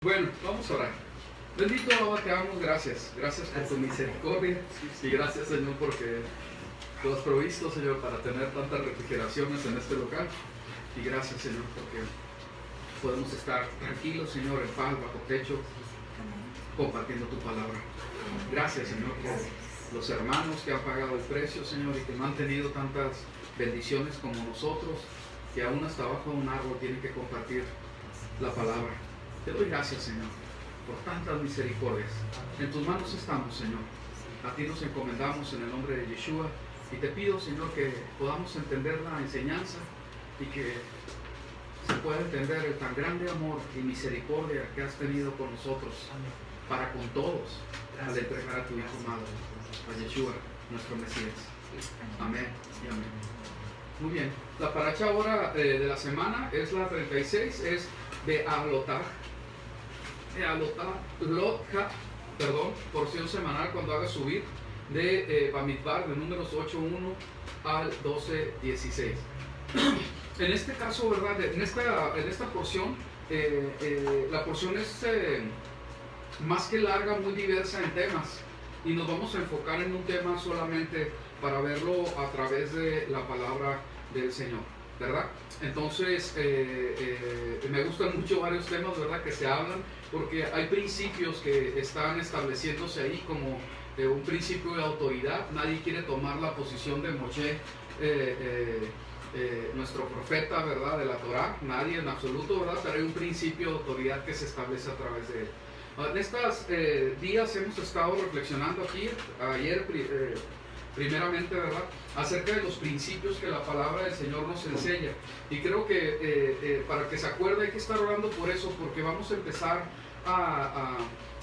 Bueno, vamos a orar. Bendito Abba, te damos gracias. Gracias por tu misericordia. Y gracias, Señor, porque tú has provisto, Señor, para tener tantas refrigeraciones en este local. Y gracias, Señor, porque podemos estar tranquilos, Señor, en paz, bajo techo, compartiendo tu palabra. Gracias, Señor, por los hermanos que han pagado el precio, Señor, y que no han tenido tantas bendiciones como nosotros, que aún hasta abajo de un árbol tienen que compartir la palabra. Te doy gracias, Señor, por tantas misericordias. En tus manos estamos, Señor. A ti nos encomendamos en el nombre de Yeshua. Y te pido, Señor, que podamos entender la enseñanza y que se pueda entender el tan grande amor y misericordia que has tenido con nosotros, para con todos, al entregar a tu Hijo amado, a Yeshua, nuestro Mesías. Amén y amén. Muy bien. La paracha ahora de la semana es la 36, es de Alotá, porción semanal cuando haga subir, de Bamidbar, de números 8.1 al 12.16. En este caso, ¿verdad? En esta porción, la porción es más que larga, muy diversa en temas, y nos vamos a enfocar en un tema solamente para verlo a través de la palabra del Señor, ¿verdad? Entonces, me gustan mucho varios temas, ¿verdad?, que se hablan, porque hay principios que están estableciéndose ahí como un principio de autoridad. Nadie quiere tomar la posición de Moshe, nuestro profeta, ¿verdad?, de la Torah. Nadie en absoluto, ¿verdad?, pero hay un principio de autoridad que se establece a través de él. En estos días hemos estado reflexionando aquí, ayer primeramente, ¿verdad?, acerca de los principios que la palabra del Señor nos enseña. Y creo que para que se acuerde hay que estar orando por eso, porque vamos a empezar a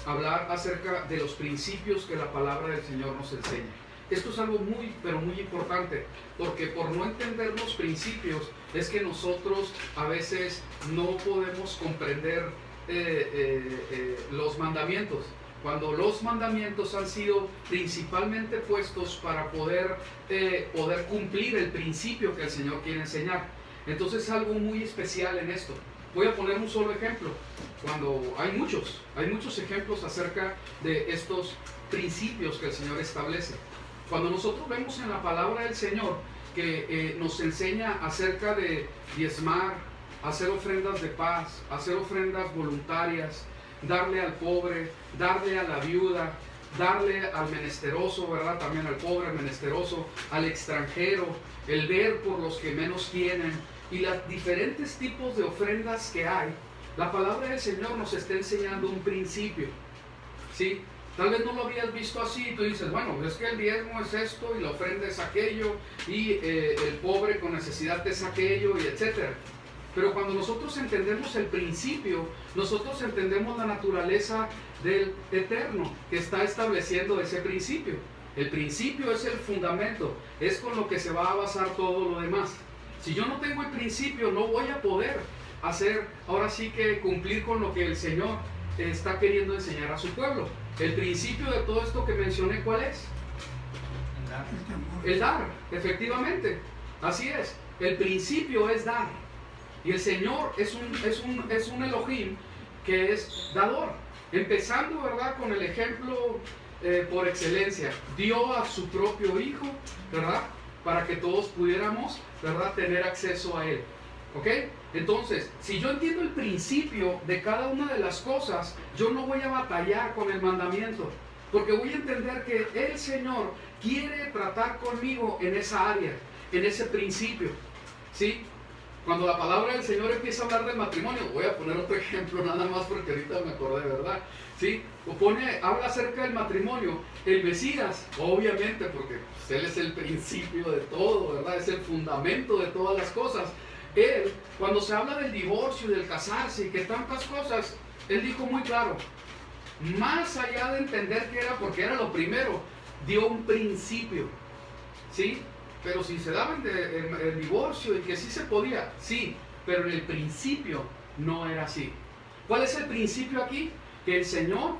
hablar acerca de los principios que la palabra del Señor nos enseña. Esto es algo muy, pero muy importante, porque por no entender los principios es que nosotros a veces no podemos comprender los mandamientos, cuando los mandamientos han sido principalmente puestos para poder cumplir el principio que el Señor quiere enseñar. Entonces es algo muy especial en esto. Voy a poner un solo ejemplo, cuando hay muchos ejemplos acerca de estos principios que el Señor establece. Cuando nosotros vemos en la palabra del Señor que nos enseña acerca de diezmar, hacer ofrendas de paz, hacer ofrendas voluntarias, darle al pobre, darle a la viuda, darle al menesteroso, ¿verdad?, también al pobre, al menesteroso, al extranjero, el ver por los que menos tienen, y los diferentes tipos de ofrendas que hay. La palabra del Señor nos está enseñando un principio, ¿sí? Tal vez no lo habías visto así, y tú dices, bueno, es que el diezmo es esto, y la ofrenda es aquello, y el pobre con necesidad es aquello, y etcétera. Pero cuando nosotros entendemos el principio, nosotros entendemos la naturaleza del Eterno que está estableciendo ese principio. El principio es el fundamento, es con lo que se va a basar todo lo demás. Si yo no tengo el principio, no voy a poder hacer, ahora sí que cumplir con lo que el Señor está queriendo enseñar a su pueblo. El principio de todo esto que mencioné, ¿cuál es? El dar, efectivamente. Así es. El principio es dar. Y el Señor es un Elohim que es dador. Empezando, ¿verdad?, con el ejemplo por excelencia. Dio a su propio Hijo, ¿verdad?, para que todos pudiéramos, ¿verdad?, tener acceso a Él. ¿Ok? Entonces, si yo entiendo el principio de cada una de las cosas, yo no voy a batallar con el mandamiento, porque voy a entender que el Señor quiere tratar conmigo en esa área, en ese principio, ¿sí? Cuando la palabra del Señor empieza a hablar del matrimonio, voy a poner otro ejemplo nada más porque ahorita me acordé, ¿verdad? ¿Sí? Habla acerca del matrimonio, el Mesías, obviamente, porque pues, Él es el principio de todo, ¿verdad? Es el fundamento de todas las cosas. Él, cuando se habla del divorcio y del casarse y que tantas cosas, Él dijo muy claro, más allá de entender qué era, porque era lo primero, dio un principio, ¿sí? Pero si se daban el divorcio y que sí se podía, sí, pero en el principio no era así. ¿Cuál es el principio aquí? Que el Señor,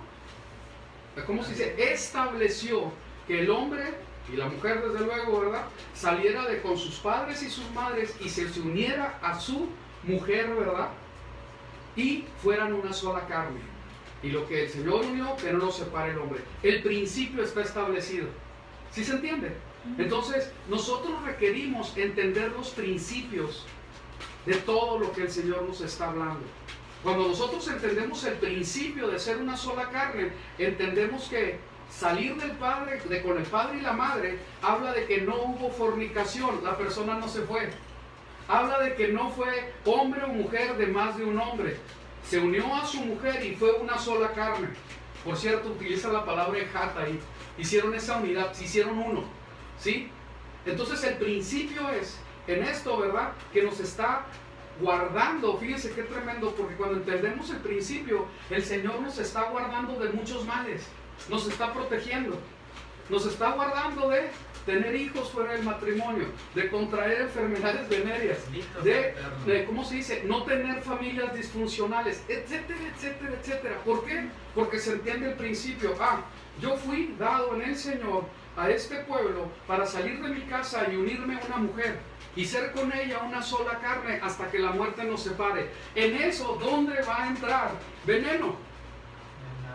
¿cómo se dice?, estableció que el hombre y la mujer, desde luego, ¿verdad?, saliera con sus padres y sus madres y se uniera a su mujer, ¿verdad?, y fueran una sola carne. Y lo que el Señor unió, que no lo separe el hombre. El principio está establecido. ¿Sí se entiende? Entonces, nosotros requerimos entender los principios de todo lo que el Señor nos está hablando. Cuando nosotros entendemos el principio de ser una sola carne, entendemos que salir del Padre, con el Padre y la Madre, habla de que no hubo fornicación, la persona no se fue. Habla de que no fue hombre o mujer de más de un hombre. Se unió a su mujer y fue una sola carne. Por cierto, utiliza la palabra ejat ahí. Hicieron esa unidad, se hicieron uno. ¿Sí? Entonces el principio es, en esto, ¿verdad? Que nos está guardando. Fíjense qué tremendo, porque cuando entendemos el principio, el Señor nos está guardando de muchos males. Nos está protegiendo. Nos está guardando de tener hijos fuera del matrimonio, de contraer enfermedades venéreas, de ¿cómo se dice? No tener familias disfuncionales, etcétera, etcétera, etcétera. ¿Por qué? Porque se entiende el principio. Yo fui dado en el Señor a este pueblo para salir de mi casa y unirme a una mujer y ser con ella una sola carne hasta que la muerte nos separe. En eso, ¿dónde va a entrar? Veneno.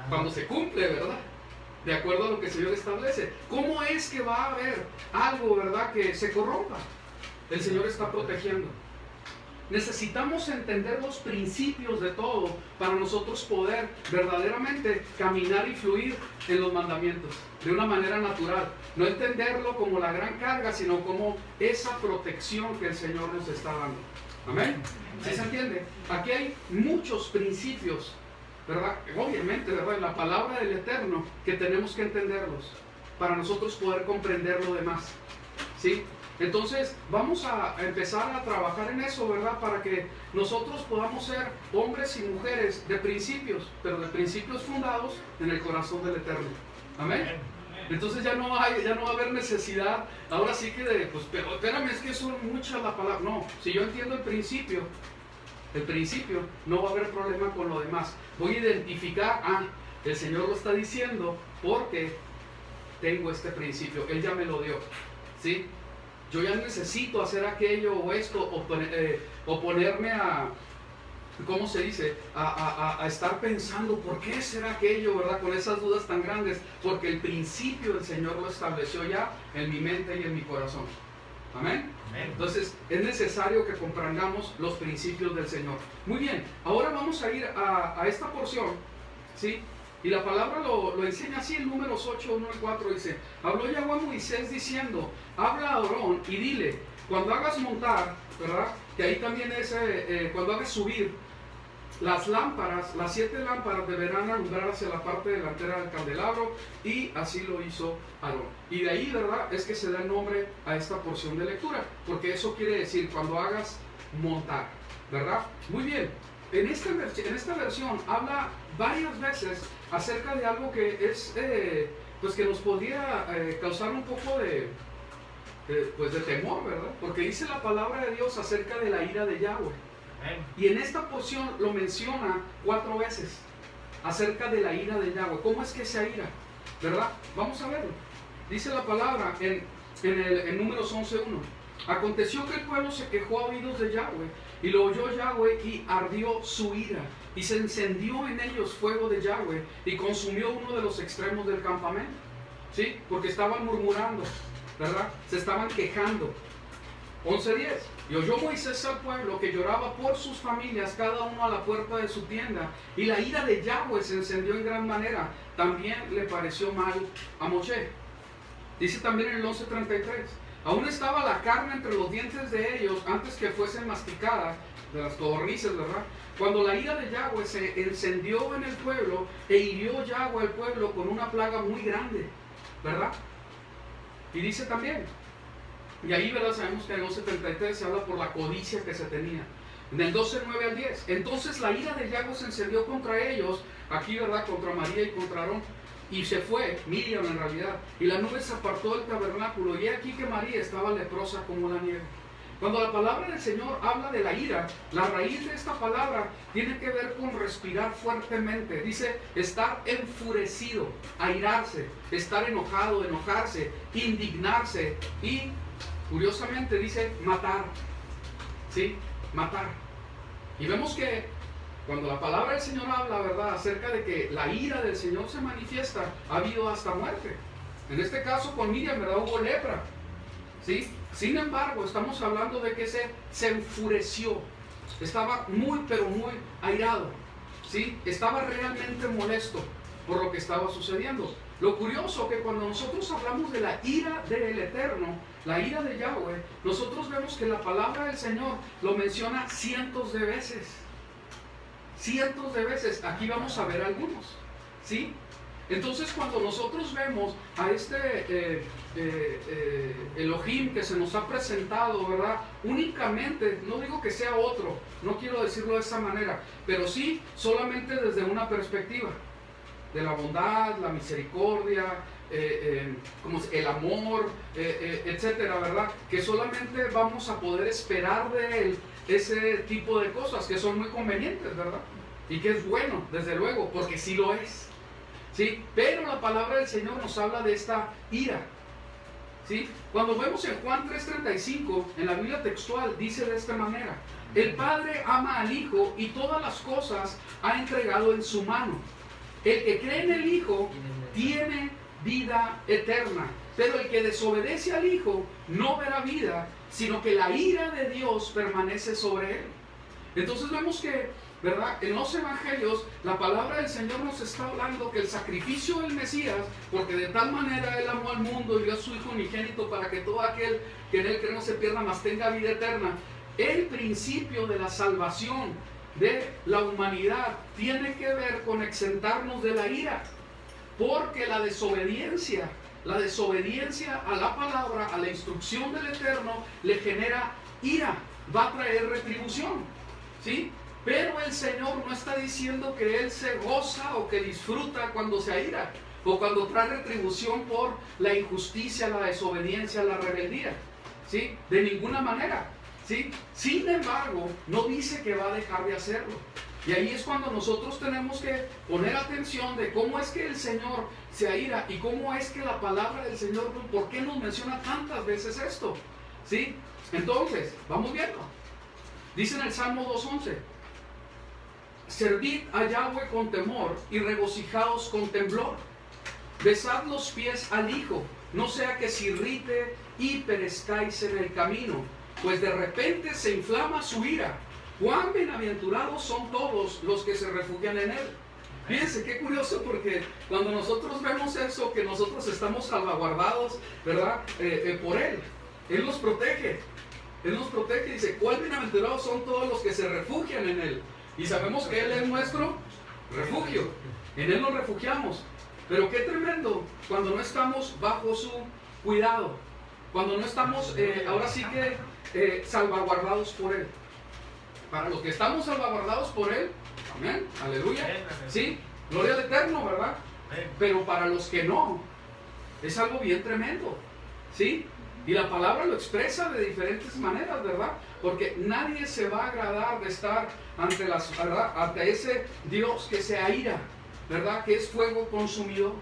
Cuando se cumple, ¿verdad? De acuerdo a lo que el Señor establece. ¿Cómo es que va a haber algo, verdad, que se corrompa? El Señor está protegiendo. Necesitamos entender los principios de todo para nosotros poder verdaderamente caminar y fluir en los mandamientos de una manera natural. No entenderlo como la gran carga, sino como esa protección que el Señor nos está dando. ¿Amén? ¿Sí se entiende? Aquí hay muchos principios, ¿verdad? Obviamente, ¿verdad? En la palabra del Eterno, que tenemos que entenderlos para nosotros poder comprender lo demás. ¿Sí? Entonces, vamos a empezar a trabajar en eso, ¿verdad? Para que nosotros podamos ser hombres y mujeres de principios, pero de principios fundados en el corazón del Eterno. ¿Amén? Entonces ya no va a haber necesidad, ahora sí que pero espérame, es que son muchas la palabra. No, si yo entiendo el principio, no va a haber problema con lo demás. Voy a identificar, el Señor lo está diciendo porque tengo este principio, Él ya me lo dio, ¿sí? Yo ya necesito hacer aquello o esto, o ponerme a, ¿cómo se dice? A estar pensando, ¿por qué será aquello, verdad? Con esas dudas tan grandes, porque el principio el Señor lo estableció ya en mi mente y en mi corazón. ¿Amén? Entonces es necesario que comprendamos los principios del Señor. Muy bien, ahora vamos a ir a esta porción, ¿sí? Y la palabra lo enseña así en Números 8, 1 al 4, dice: habló Yahweh a Moisés diciendo, habla a Aarón y dile, cuando hagas montar, ¿verdad? Que ahí también es, cuando hagas subir las lámparas, las 7 lámparas deberán alumbrar hacia la parte delantera del candelabro, y así lo hizo Aarón. Y de ahí, ¿verdad? Es que se da el nombre a esta porción de lectura, porque eso quiere decir cuando hagas montar, ¿verdad? Muy bien, en esta versión habla varias veces acerca de algo que es, pues que nos podría causar un poco de temor, ¿verdad? Porque dice la palabra de Dios acerca de la ira de Yahweh. Y en esta porción lo menciona 4 veces acerca de la ira de Yahweh. ¿Cómo es que se aira? ¿Verdad? Vamos a verlo. Dice la palabra en Números 11:1. Aconteció que el pueblo se quejó a oídos de Yahweh, y lo oyó Yahweh, y ardió su ira, y se encendió en ellos fuego de Yahweh, y consumió uno de los extremos del campamento. ¿Sí? Porque estaban murmurando, ¿verdad? Se estaban quejando. 11:10. Y oyó Moisés al pueblo que lloraba por sus familias, cada uno a la puerta de su tienda, y la ira de Yahweh se encendió en gran manera. También le pareció mal a Moshe. Dice también en el 11:33. Aún estaba la carne entre los dientes de ellos antes que fuesen masticadas, de las codornices, ¿verdad? Cuando la ira de Yahweh se encendió en el pueblo, e hirió Yahweh al pueblo con una plaga muy grande, ¿verdad? Y dice también, y ahí, ¿verdad? Sabemos que en el 11:33 se habla por la codicia que se tenía. En el 12:9 al 10. Entonces la ira de Yahweh se encendió contra ellos, aquí, ¿verdad? Contra María y contra Aarón. Y se fue, Miriam en realidad, y la nube se apartó del tabernáculo, y aquí que María estaba leprosa como la nieve. Cuando la palabra del Señor habla de la ira, la raíz de esta palabra tiene que ver con respirar fuertemente. Dice estar enfurecido, airarse, estar enojado, enojarse, indignarse, y curiosamente dice matar. ¿Sí? Matar. Y vemos que cuando la palabra del Señor habla, ¿verdad?, acerca de que la ira del Señor se manifiesta, ha habido hasta muerte. En este caso con Miriam, ¿verdad?, hubo lepra, ¿sí? Sin embargo, estamos hablando de que se enfureció, estaba muy, pero muy airado, ¿sí? Estaba realmente molesto por lo que estaba sucediendo. Lo curioso que cuando nosotros hablamos de la ira del Eterno, la ira de Yahweh, nosotros vemos que la palabra del Señor lo menciona cientos de veces. Cientos de veces. Aquí vamos a ver algunos, ¿sí? Entonces, cuando nosotros vemos a este Elohim que se nos ha presentado, ¿verdad?, únicamente, no digo que sea otro, no quiero decirlo de esa manera, pero sí solamente desde una perspectiva de la bondad, la misericordia, como el amor, etcétera, ¿verdad? Que solamente vamos a poder esperar de él ese tipo de cosas que son muy convenientes, ¿verdad? Y que es bueno, desde luego, porque sí lo es, ¿sí? Pero la palabra del Señor nos habla de esta ira, ¿sí? Cuando vemos en Juan 3:35, en la Biblia textual, dice de esta manera: el Padre ama al Hijo y todas las cosas ha entregado en su mano. El que cree en el Hijo tiene vida eterna, pero el que desobedece al Hijo no verá vida, sino que la ira de Dios permanece sobre él. Entonces vemos que, ¿verdad?, en los evangelios la palabra del Señor nos está hablando que el sacrificio del Mesías, porque de tal manera él amó al mundo y dio a su Hijo unigénito para que todo aquel que en él cree no se pierda, mas tenga vida eterna. El principio de la salvación de la humanidad tiene que ver con exentarnos de la ira, porque la desobediencia a la palabra, a la instrucción del Eterno, le genera ira, va a traer retribución, ¿sí? Pero el Señor no está diciendo que Él se goza o que disfruta cuando se aira, o cuando trae retribución por la injusticia, la desobediencia, la rebeldía, ¿sí? De ninguna manera, ¿sí? Sin embargo, no dice que va a dejar de hacerlo. Y ahí es cuando nosotros tenemos que poner atención de cómo es que el Señor se aira y cómo es que la palabra del Señor, ¿por qué nos menciona tantas veces esto? ¿Sí? Entonces, vamos viendo. Dice en el Salmo 2:11: servid a Yahweh con temor y regocijaos con temblor. Besad los pies al Hijo, no sea que se irrite y perezcáis en el camino, pues de repente se inflama su ira. Cuán bienaventurados son todos los que se refugian en él. Fíjense qué curioso, porque cuando nosotros vemos eso, que nosotros estamos salvaguardados, ¿verdad?, por él nos protege. Él nos protege y dice: cuán bienaventurados son todos los que se refugian en él. Y sabemos que él es nuestro refugio, en él nos refugiamos. Pero qué tremendo cuando no estamos bajo su cuidado, cuando no estamos ahora sí que salvaguardados por él. Para los que estamos salvaguardados por él, amén, aleluya, sí, gloria al Eterno, ¿verdad? Pero para los que no, es algo bien tremendo, ¿sí? Y la palabra lo expresa de diferentes maneras, ¿verdad? Porque nadie se va a agradar de estar ante ese Dios que se aira, ¿verdad? Que es fuego consumidor,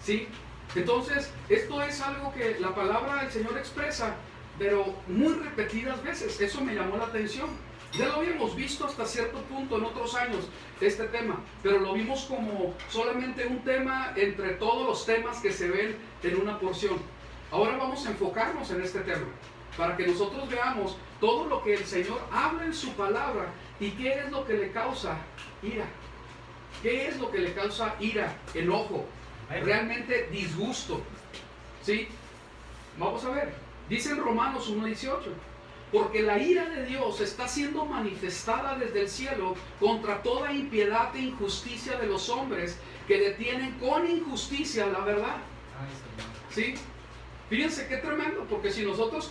¿sí? Entonces, esto es algo que la palabra del Señor expresa, pero muy repetidas veces. Eso me llamó la atención. Ya lo habíamos visto hasta cierto punto en otros años, este tema, pero lo vimos como solamente un tema entre todos los temas que se ven en una porción. Ahora vamos a enfocarnos en este tema, para que nosotros veamos todo lo que el Señor habla en su palabra y qué es lo que le causa ira. ¿Qué es lo que le causa ira, enojo, realmente disgusto? ¿Sí? Vamos a ver. Dice en Romanos 1:18: porque la ira de Dios está siendo manifestada desde el cielo contra toda impiedad e injusticia de los hombres que detienen con injusticia la verdad. ¿Sí? Fíjense qué tremendo, porque si nosotros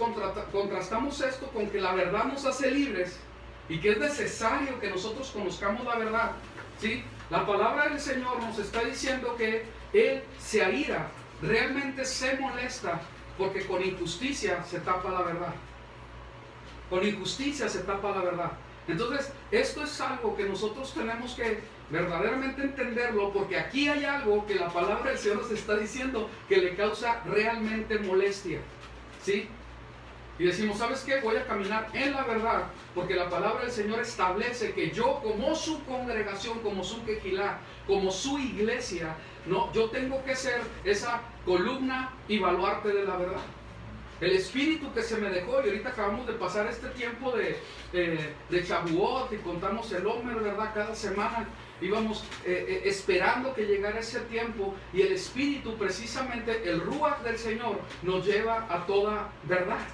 contrastamos esto con que la verdad nos hace libres y que es necesario que nosotros conozcamos la verdad, ¿sí? La palabra del Señor nos está diciendo que Él se aira, realmente se molesta, porque con injusticia se tapa la verdad. Con injusticia se tapa la verdad. Entonces, esto es algo que nosotros tenemos que verdaderamente entenderlo, porque aquí hay algo que la palabra del Señor nos está diciendo que le causa realmente molestia, ¿sí? y decimos, ¿sabes qué? Voy a caminar en la verdad, porque la palabra del Señor establece que yo, como su congregación, como su quejilá, como su iglesia, no, yo tengo que ser esa columna y baluarte de la verdad. El espíritu que se me dejó, y ahorita acabamos de pasar este tiempo de Shavuot y contamos el Omer, ¿verdad? Cada semana íbamos esperando que llegara ese tiempo, y el espíritu, precisamente el Ruach del Señor, nos lleva a toda verdad.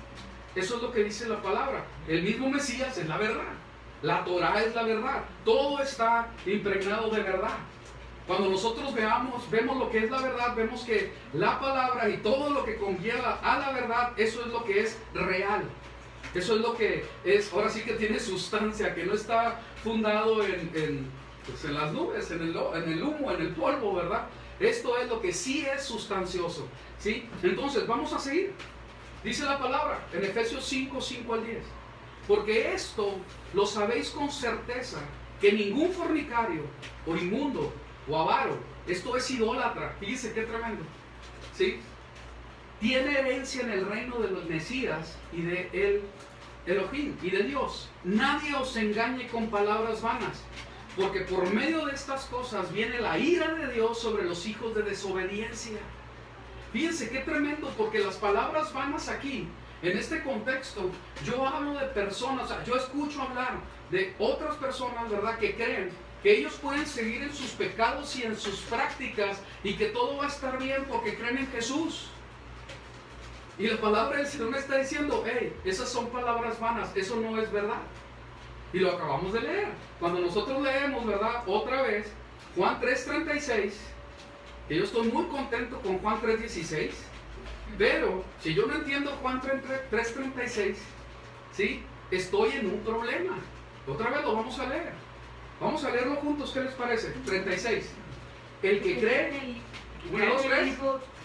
Eso es lo que dice la palabra. El mismo Mesías es la verdad. La Torah es la verdad. Todo está impregnado de verdad. Cuando nosotros vemos lo que es la verdad, vemos que la palabra y todo lo que conlleva a la verdad, eso es lo que es real. Eso es lo que es, ahora sí que tiene sustancia, que no está fundado en las nubes, en el humo, en el polvo, ¿verdad? Esto es lo que sí es sustancioso, ¿sí? Entonces, vamos a seguir. Dice la palabra en Efesios 5, 5 al 10. Porque esto lo sabéis con certeza, que ningún fornicario o inmundo o avaro, esto es idólatra, fíjese qué tremendo, ¿sí? Tiene herencia en el reino de los Mesías y de el Elohim y de Dios. Nadie os engañe con palabras vanas, porque por medio de estas cosas viene la ira de Dios sobre los hijos de desobediencia. Fíjense qué tremendo, porque las palabras vanas aquí, en este contexto, yo hablo de personas, o sea, yo escucho hablar de otras personas, ¿verdad?, que creen que ellos pueden seguir en sus pecados y en sus prácticas y que todo va a estar bien porque creen en Jesús. Y la palabra del Señor me está diciendo, hey, esas son palabras vanas, eso no es verdad. Y lo acabamos de leer. Cuando nosotros leemos, ¿verdad?, otra vez, Juan 3:36, que yo estoy muy contento con Juan 3:16, pero si yo no entiendo Juan 3:36, ¿sí?, estoy en un problema. Otra vez lo vamos a leer. Vamos a leerlo juntos, ¿qué les parece? 36. El que cree... 1, 2, 3.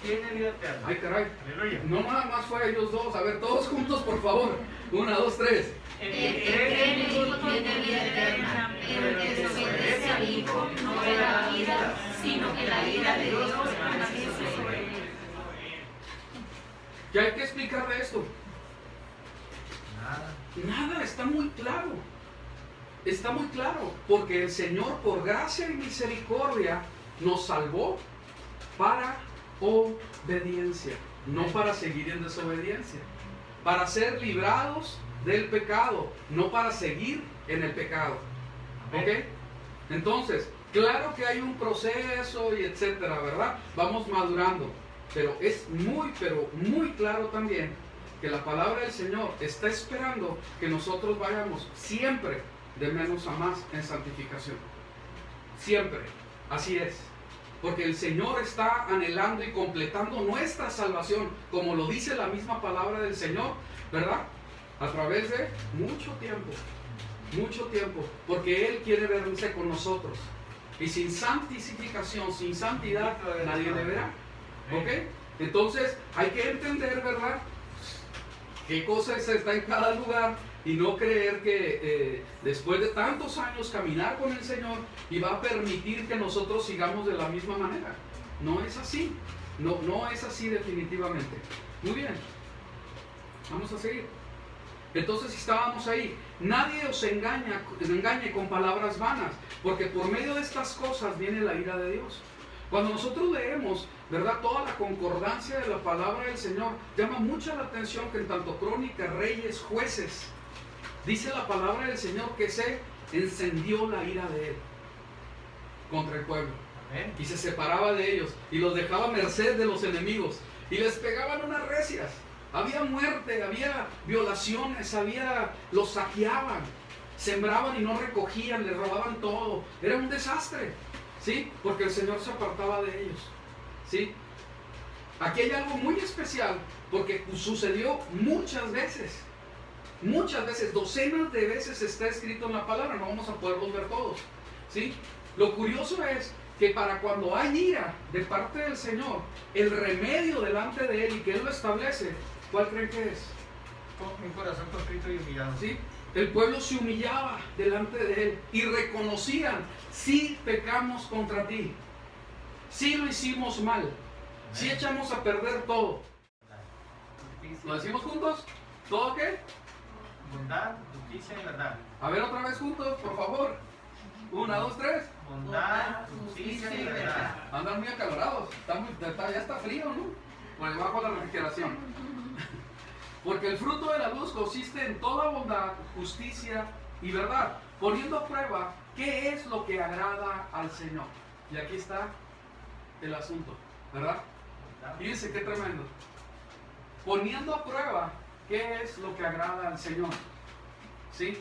Tiene vida eterna. Ay, caray. Aleluya. No nada más fue ellos dos. A ver, todos juntos, por favor. 1, 2, 3. El que cree en el Hijo tiene vida eterna, pero el que desobedece al Hijo no verá vida, sino que la ira de Dios permanece sobre él. ¿Qué hay que explicar de esto? Nada, está muy claro. Está muy claro, porque el Señor, por gracia y misericordia, nos salvó para obediencia, no para seguir en desobediencia, para ser librados del pecado, no para seguir en el pecado. ¿Ok? Entonces, claro que hay un proceso y etcétera, ¿verdad? Vamos madurando, pero es pero muy claro también que la palabra del Señor está esperando que nosotros vayamos siempre de menos a más en santificación. Siempre, así es. Porque el Señor está anhelando y completando nuestra salvación, como lo dice la misma palabra del Señor, ¿verdad? A través de mucho tiempo, porque Él quiere verse con nosotros. Y sin santificación, sin santidad, nadie le verá. ¿Ok? Entonces, hay que entender, ¿verdad?, qué cosa está en cada lugar, y no creer que después de tantos años caminar con el Señor y va a permitir que nosotros sigamos de la misma manera. No es así. No es así definitivamente. Muy bien. Vamos a seguir. Entonces estábamos ahí. Nadie os engañe con palabras vanas, porque por medio de estas cosas viene la ira de Dios. Cuando nosotros leemos, ¿verdad?, toda la concordancia de la palabra del Señor, llama mucho la atención que en tanto Crónicas, Reyes, Jueces, dice la palabra del Señor que se encendió la ira de Él contra el pueblo. Amén. Y se separaba de ellos y los dejaba a merced de los enemigos y les pegaban unas recias. Había muerte, había violaciones, los saqueaban, sembraban y no recogían, les robaban todo. Era un desastre, ¿sí? Porque el Señor se apartaba de ellos, ¿sí? Aquí hay algo muy especial porque sucedió muchas veces, docenas de veces está escrito en la palabra, no vamos a poderlos ver todos, ¿sí? Lo curioso es que para cuando hay ira de parte del Señor, el remedio delante de Él y que Él lo establece, ¿cuál creen que es? un corazón contrito y humillado. ¿Sí? El pueblo se humillaba delante de Él y reconocían, sí pecamos contra ti, sí lo hicimos mal, sí echamos a perder todo. ¿Lo decimos juntos? ¿Todo qué? Bondad, justicia y verdad. A ver otra vez juntos, por favor. 1, 2, 3. Bondad, justicia y verdad. Andan muy acalorados. Ya está frío, ¿no? Por debajo de la refrigeración. Porque el fruto de la luz consiste en toda bondad, justicia y verdad, poniendo a prueba qué es lo que agrada al Señor. Y aquí está el asunto, ¿verdad? Fíjense qué tremendo. Poniendo a prueba qué es lo que agrada al Señor. ¿Sí?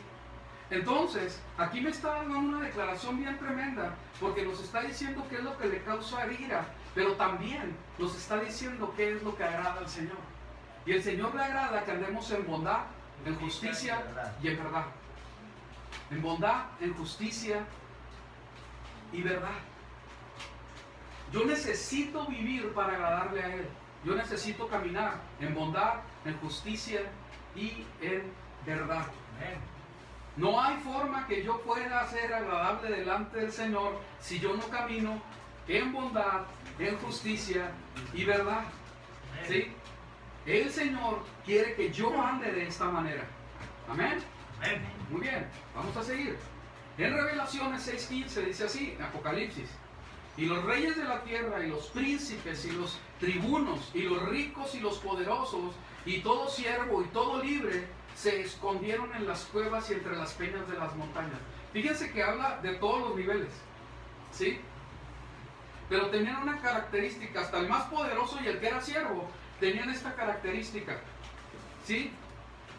Entonces, aquí me está dando una declaración bien tremenda, porque nos está diciendo qué es lo que le causa ira, pero también nos está diciendo qué es lo que agrada al Señor. Y el Señor le agrada que andemos en bondad, en justicia y en verdad. En bondad, en justicia y verdad. Yo necesito vivir para agradarle a Él. Yo necesito caminar en bondad, en justicia y en verdad. Amén. No hay forma que yo pueda ser agradable delante del Señor si yo no camino en bondad, en justicia y verdad. ¿Sí? El Señor quiere que yo ande de esta manera. Amén. Amén. Muy bien, vamos a seguir. En Revelaciones 6:15 dice así, en Apocalipsis: y los reyes de la tierra, y los príncipes, y los tribunos, y los ricos, y los poderosos, y todo siervo, y todo libre, se escondieron en las cuevas y entre las peñas de las montañas. Fíjense que habla de todos los niveles, ¿sí? Pero tenían una característica, hasta el más poderoso y el que era siervo, tenían esta característica, ¿sí?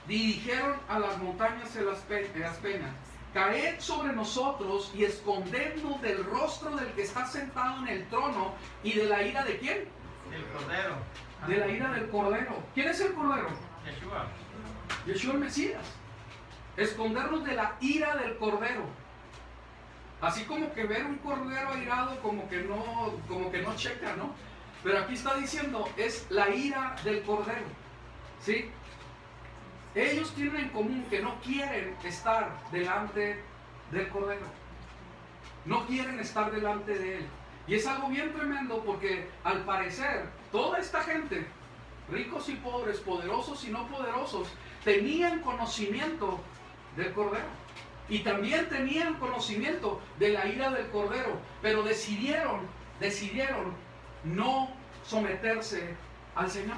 Dirigieron a las montañas y las peñas: caed sobre nosotros y escondednos del rostro del que está sentado en el trono y de la ira de ¿quién? El Cordero. De la ira del Cordero. ¿Quién es el Cordero? Yeshua. Yeshua el Mesías. Escondernos de la ira del Cordero. Así como que ver un cordero airado como que no checa, ¿no? Pero aquí está diciendo, es la ira del Cordero, ¿sí? Ellos tienen en común que no quieren estar delante del Cordero. No quieren estar delante de Él. Y es algo bien tremendo porque al parecer toda esta gente, ricos y pobres, poderosos y no poderosos, tenían conocimiento del Cordero. Y también tenían conocimiento de la ira del Cordero. Pero decidieron no someterse al Señor.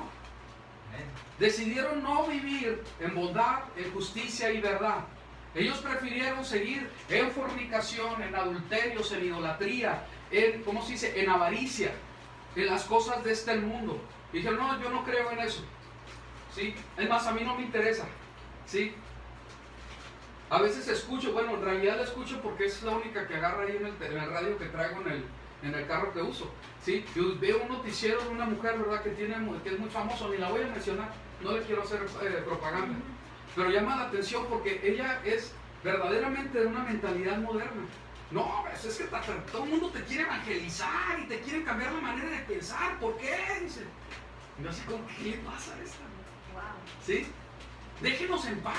Decidieron no vivir en bondad, en justicia y verdad. Ellos prefirieron seguir en fornicación, en adulterios, en idolatría, en, ¿cómo se dice?, en avaricia, en las cosas de este mundo. Y dijeron, no, yo no creo en eso, ¿sí? Es más, a mí no me interesa, ¿sí? A veces escucho, bueno, en realidad la escucho porque es la única que agarra ahí en el radio que traigo en el carro que uso, ¿sí? Yo veo un noticiero de una mujer, ¿verdad?, que es muy famoso, ni la voy a mencionar, no le quiero hacer propaganda, pero llama la atención porque ella es verdaderamente de una mentalidad moderna. No, es que todo el mundo te quiere evangelizar y te quiere cambiar la manera de pensar. ¿Por qué? Dice. Y yo así como, ¿qué le pasa a esta? ¿Sí? Déjenos en paz.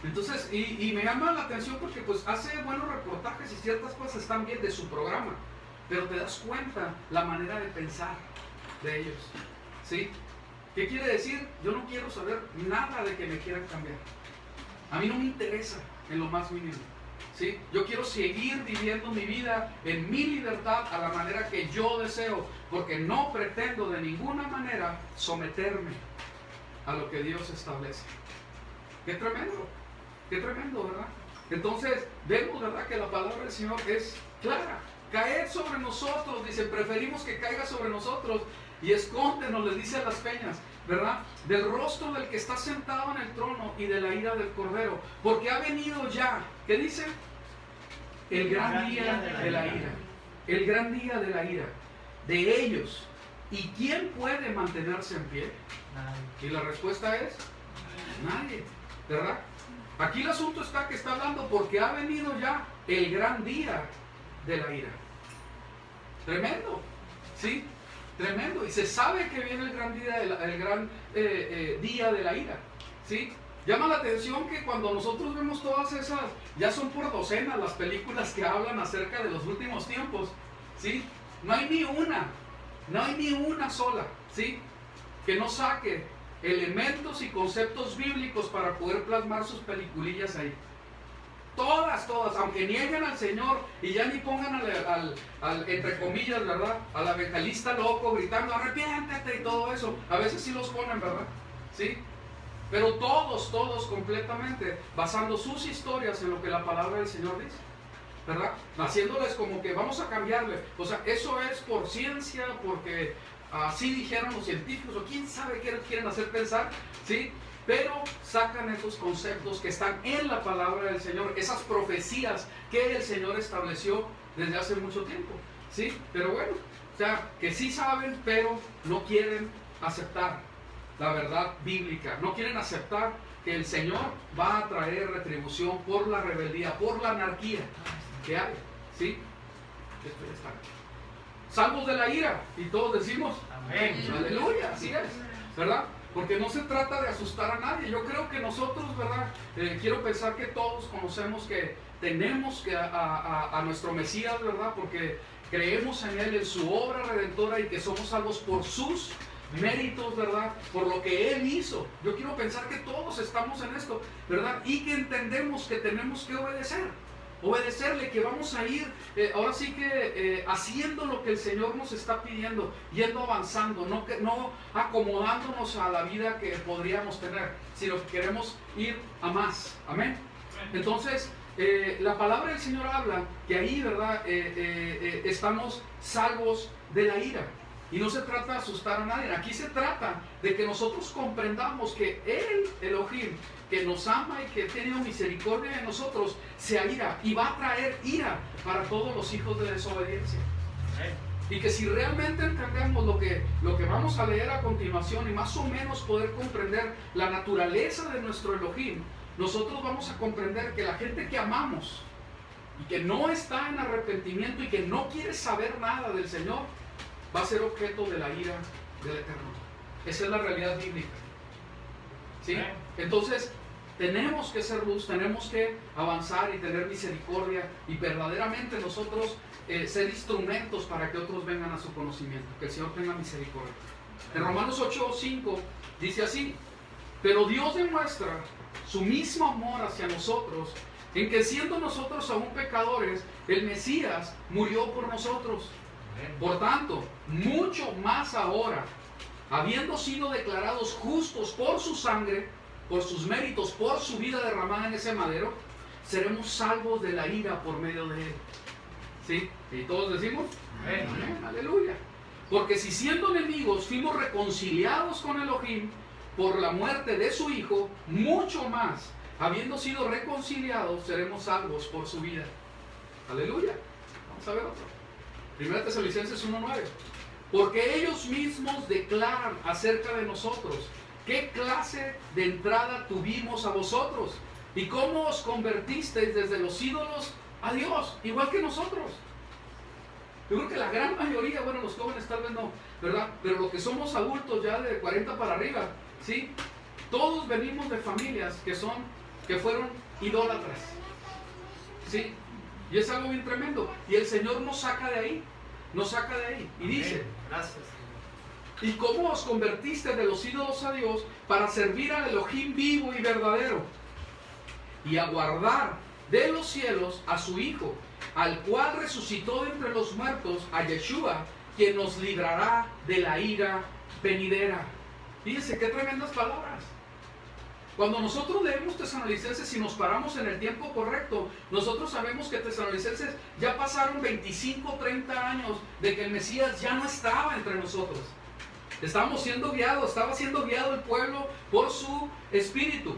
Entonces, y me llama la atención porque pues hace buenos reportajes y ciertas cosas están bien de su programa, pero te das cuenta la manera de pensar de ellos, ¿sí? ¿Qué quiere decir? Yo no quiero saber nada de que me quieran cambiar. A mí no me interesa en lo más mínimo, ¿sí? Yo quiero seguir viviendo mi vida en mi libertad a la manera que yo deseo, porque no pretendo de ninguna manera someterme a lo que Dios establece. ¡Qué tremendo! ¡Qué tremendo!, ¿verdad? Entonces, vemos, ¿verdad?, que la palabra del Señor es clara. Caed sobre nosotros, dice, preferimos que caiga sobre nosotros y escóndenos, les dice a las peñas, ¿verdad?, del rostro del que está sentado en el trono y de la ira del Cordero, porque ha venido ya, ¿qué dice? El gran día de la ira. El gran día de la ira de ellos. ¿Y quién puede mantenerse en pie? Nadie. Y la respuesta es nadie, ¿verdad? Aquí el asunto está que está hablando porque ha venido ya el gran día de la ira. Tremendo, ¿sí? Tremendo. Y se sabe que viene el gran día día de la ira, ¿sí? Llama la atención que cuando nosotros vemos todas esas, ya son por docenas las películas que hablan acerca de los últimos tiempos, ¿sí? No hay ni una sola, ¿sí?, que no saque elementos y conceptos bíblicos para poder plasmar sus peliculillas ahí. Todas, aunque nieguen al Señor y ya ni pongan al entre comillas, ¿verdad? Al evangelista loco gritando, arrepiéntete y todo eso. A veces sí los ponen, ¿verdad? ¿Sí? Pero todos completamente basando sus historias en lo que la palabra del Señor dice, ¿verdad? Haciéndoles como que vamos a cambiarle. O sea, eso es por ciencia, porque así dijeron los científicos, o quién sabe qué quieren hacer pensar, ¿sí? Pero sacan esos conceptos que están en la palabra del Señor, esas profecías que el Señor estableció desde hace mucho tiempo, ¿sí? Pero bueno, o sea, que sí saben, pero no quieren aceptar la verdad bíblica, no quieren aceptar que el Señor va a traer retribución por la rebeldía, por la anarquía que hay, ¿sí? Esto ya está. Salvos de la ira, y todos decimos, Amén. aleluya, así es, ¿verdad? Porque no se trata de asustar a nadie. Yo creo que nosotros, ¿verdad? Quiero pensar que todos conocemos que tenemos que a nuestro Mesías, ¿verdad? Porque creemos en Él, en su obra redentora y que somos salvos por sus méritos, ¿verdad? Por lo que Él hizo. Yo quiero pensar que todos estamos en esto, ¿verdad? Y que entendemos que tenemos que obedecerle, que vamos a ir, ahora sí que haciendo lo que el Señor nos está pidiendo, yendo avanzando, no acomodándonos a la vida que podríamos tener, sino que queremos ir a más. Amén. Entonces, la palabra del Señor habla que ahí, ¿verdad? Estamos salvos de la ira. Y no se trata de asustar a nadie, aquí se trata de que nosotros comprendamos que Él, Elohim, que nos ama y que tiene misericordia de nosotros, se aira y va a traer ira para todos los hijos de desobediencia. Y que si realmente entendemos lo que vamos a leer a continuación y más o menos poder comprender la naturaleza de nuestro Elohim, nosotros vamos a comprender que la gente que amamos y que no está en arrepentimiento y que no quiere saber nada del Señor, va a ser objeto de la ira del Eterno. Esa es la realidad bíblica. ¿Sí? Entonces, tenemos que ser luz, tenemos que avanzar y tener misericordia y verdaderamente nosotros ser instrumentos para que otros vengan a su conocimiento. Que el Señor tenga misericordia. En Romanos 8:5 dice así: pero Dios demuestra su mismo amor hacia nosotros en que siendo nosotros aún pecadores, el Mesías murió por nosotros. Por tanto, mucho más ahora, habiendo sido declarados justos por su sangre, por sus méritos, por su vida derramada en ese madero, seremos salvos de la ira por medio de Él. ¿Sí? ¿Y todos decimos? Amén. Amén. Aleluya. Porque si siendo enemigos fuimos reconciliados con Elohim por la muerte de su Hijo, mucho más, habiendo sido reconciliados, seremos salvos por su vida. Aleluya. Vamos a ver otro. 1 Tesalonicenses 1:9. Porque ellos mismos declaran acerca de nosotros qué clase de entrada tuvimos a vosotros y cómo os convertisteis desde los ídolos a Dios, igual que nosotros. Yo creo que la gran mayoría, bueno, los jóvenes tal vez no, ¿verdad? Pero los que somos adultos ya de 40 para arriba, ¿sí? Todos venimos de familias que fueron idólatras, ¿sí? Y es algo bien tremendo. Y el Señor nos saca de ahí. Y dice, gracias. ¿y cómo os convertiste de los ídolos a Dios para servir al Elohim vivo y verdadero? Y aguardar de los cielos a su Hijo, al cual resucitó de entre los muertos, a Yeshua, quien nos librará de la ira venidera. Fíjense qué tremendas palabras. Cuando nosotros leemos Tesalonicenses y nos paramos en el tiempo correcto, nosotros sabemos que Tesalonicenses ya pasaron 25, 30 años de que el Mesías ya no estaba entre nosotros. Estaba siendo guiado el pueblo por su espíritu,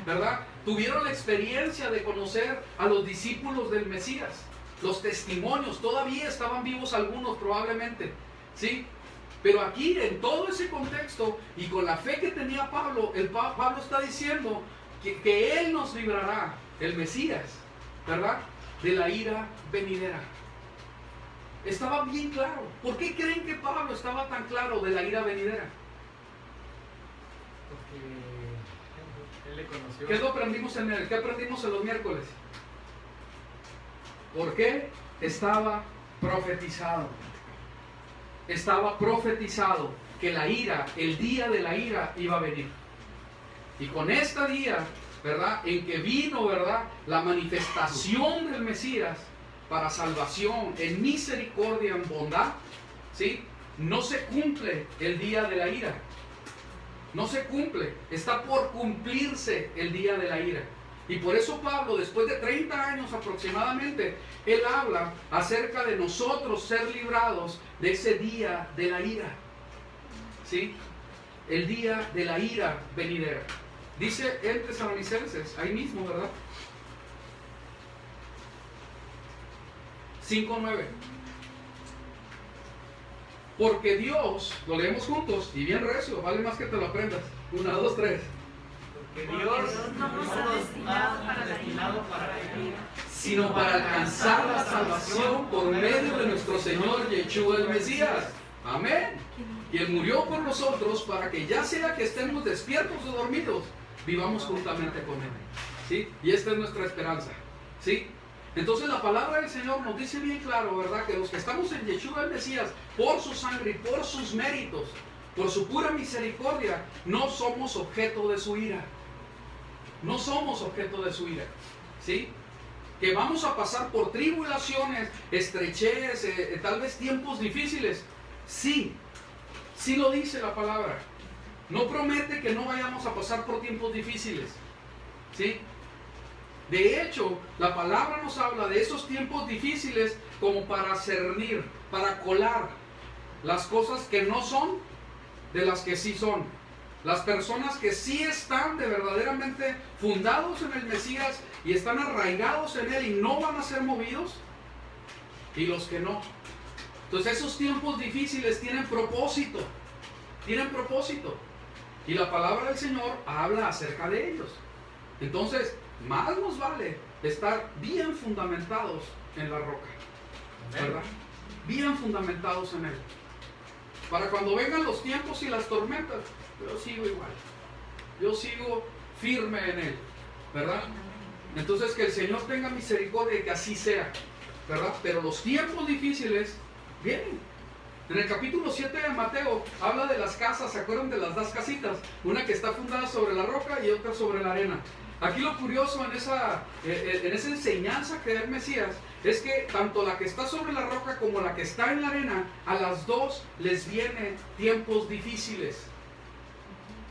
¿verdad? Tuvieron la experiencia de conocer a los discípulos del Mesías, los testimonios, todavía estaban vivos algunos probablemente, ¿sí? Pero aquí, en todo ese contexto, y con la fe que tenía Pablo, Pablo está diciendo que Él nos librará, el Mesías, ¿verdad?, de la ira venidera. Estaba bien claro. ¿Por qué creen que Pablo estaba tan claro de la ira venidera? Porque él le conoció. ¿Qué aprendimos ¿Qué aprendimos en los miércoles? ¿Por qué? Estaba profetizado. Estaba profetizado que la ira, el día de la ira iba a venir. Y con este día, ¿verdad?, en que vino, ¿verdad?, la manifestación del Mesías para salvación, en misericordia, en bondad, ¿sí?, no se cumple el día de la ira. No se cumple. Está por cumplirse el día de la ira. Y por eso Pablo, después de 30 años aproximadamente, él habla acerca de nosotros ser librados de ese día de la ira. ¿Sí? El día de la ira venidera. Dice en Tesalonicenses, ahí mismo, ¿verdad? 5:9. Porque Dios, lo leemos juntos, y bien recio, vale más que te lo aprendas. 1, 2, 3. Porque Dios no nos ha destinado para la ira, Sino para alcanzar la salvación por medio de nuestro Señor Yeshua el Mesías. Amén. Y Él murió por nosotros para que ya sea que estemos despiertos o dormidos, vivamos juntamente con Él. ¿Sí? Y esta es nuestra esperanza. ¿Sí? Entonces la palabra del Señor nos dice bien claro, ¿verdad?, que los que estamos en Yeshua el Mesías, por su sangre y por sus méritos, por su pura misericordia, no somos objeto de su ira. No somos objeto de su ira. ¿Sí? Que vamos a pasar por tribulaciones, estrechez, tal vez tiempos difíciles. Sí, sí lo dice la palabra. No promete que no vayamos a pasar por tiempos difíciles. ¿Sí? De hecho, la palabra nos habla de esos tiempos difíciles como para cernir, para colar las cosas que no son de las que sí son. Las personas que sí están de verdaderamente fundados en el Mesías y están arraigados en Él y no van a ser movidos, y los que no. Entonces esos tiempos difíciles tienen propósito, y la palabra del Señor habla acerca de ellos. Entonces, más nos vale estar bien fundamentados en la roca, ¿verdad? Bien fundamentados en Él. Para cuando vengan los tiempos y las tormentas, yo sigo igual. Yo sigo firme en Él, ¿verdad? Entonces que el Señor tenga misericordia y que así sea, ¿verdad? Pero los tiempos difíciles vienen. En el capítulo 7 de Mateo habla de las casas, ¿se acuerdan de las dos casitas? Una que está fundada sobre la roca y otra sobre la arena. Aquí lo curioso en esa enseñanza que da el Mesías es que tanto la que está sobre la roca como la que está en la arena, a las dos les vienen tiempos difíciles.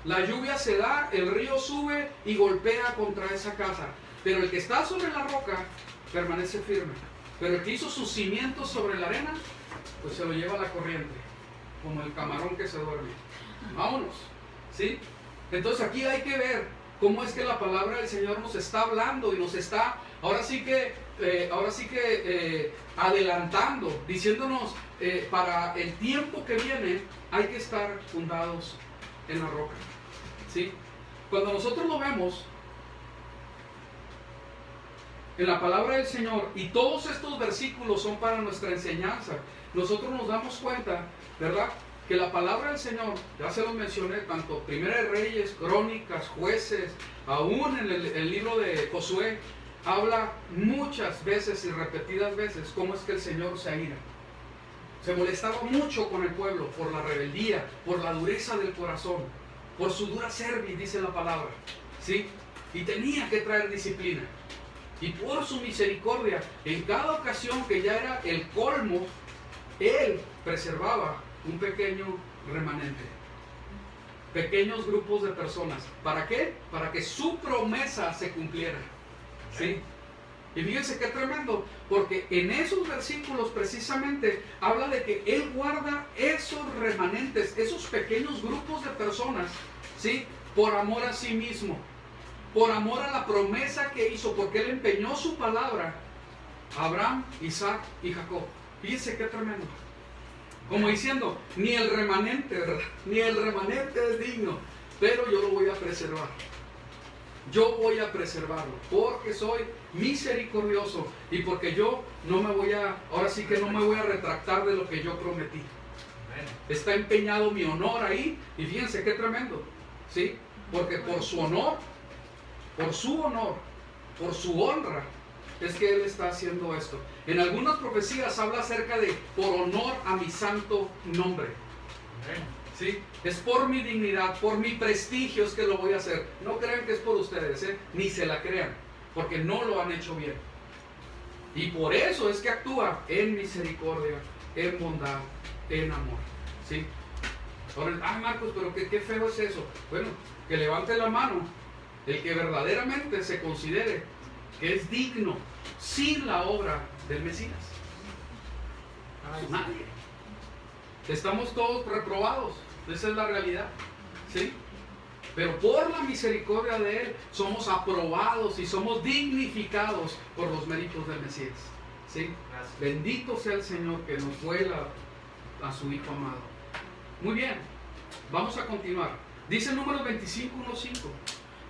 La lluvia se da, el río sube y golpea contra esa casa. Pero el que está sobre la roca permanece firme. Pero el que hizo sus cimientos sobre la arena, pues se lo lleva la corriente, como el camarón que se duerme. Vámonos, ¿sí? Entonces aquí hay que ver cómo es que la palabra del Señor nos está hablando y nos está, ahora sí que adelantando, diciéndonos para el tiempo que viene hay que estar fundados en la roca. ¿Sí? Cuando nosotros lo vemos en la palabra del Señor, y todos estos versículos son para nuestra enseñanza, nosotros nos damos cuenta, ¿verdad?, que la palabra del Señor, ya se lo mencioné, tanto Primera de Reyes, Crónicas, Jueces, aún en el libro de Josué, habla muchas veces y repetidas veces cómo es que el Señor se aira. Se molestaba mucho con el pueblo por la rebeldía, por la dureza del corazón, por su dura cerviz, dice la palabra, ¿sí? Y tenía que traer disciplina. Y por su misericordia, en cada ocasión que ya era el colmo, Él preservaba un pequeño remanente, pequeños grupos de personas. ¿Para qué? Para que su promesa se cumpliera. ¿Sí? Y fíjense qué tremendo, porque en esos versículos precisamente habla de que Él guarda esos remanentes, esos pequeños grupos de personas, ¿sí?, por amor a sí mismo, por amor a la promesa que hizo, porque Él empeñó su palabra a Abraham, Isaac y Jacob. Fíjense qué tremendo. Como diciendo, ni el remanente, ¿verdad?, ni el remanente es digno, pero yo lo voy a preservar. Yo voy a preservarlo, porque soy misericordioso y porque yo no me voy a, ahora sí que no me voy a retractar de lo que yo prometí. Está empeñado mi honor ahí, y fíjense qué tremendo, ¿sí? Porque por su honor, por su honra, es que Él está haciendo esto. En algunas profecías habla acerca de por honor a mi santo nombre. ¿Sí? Es por mi dignidad, por mi prestigio es que lo voy a hacer. No crean que es por ustedes, ni se la crean, porque no lo han hecho bien. Y por eso es que actúa en misericordia, en bondad, en amor. ¿Sí? Ahora, Marcos, pero qué feo es eso. Bueno, que levante la mano el que verdaderamente se considere que es digno sin la obra del Mesías. Nadie. Estamos todos reprobados. Esa es la realidad. ¿Sí? Pero por la misericordia de Él somos aprobados y somos dignificados por los méritos del Mesías. ¿Sí? Bendito sea el Señor que nos vuela a su Hijo amado. Muy bien, vamos a continuar. Dice Números 25, 1:5.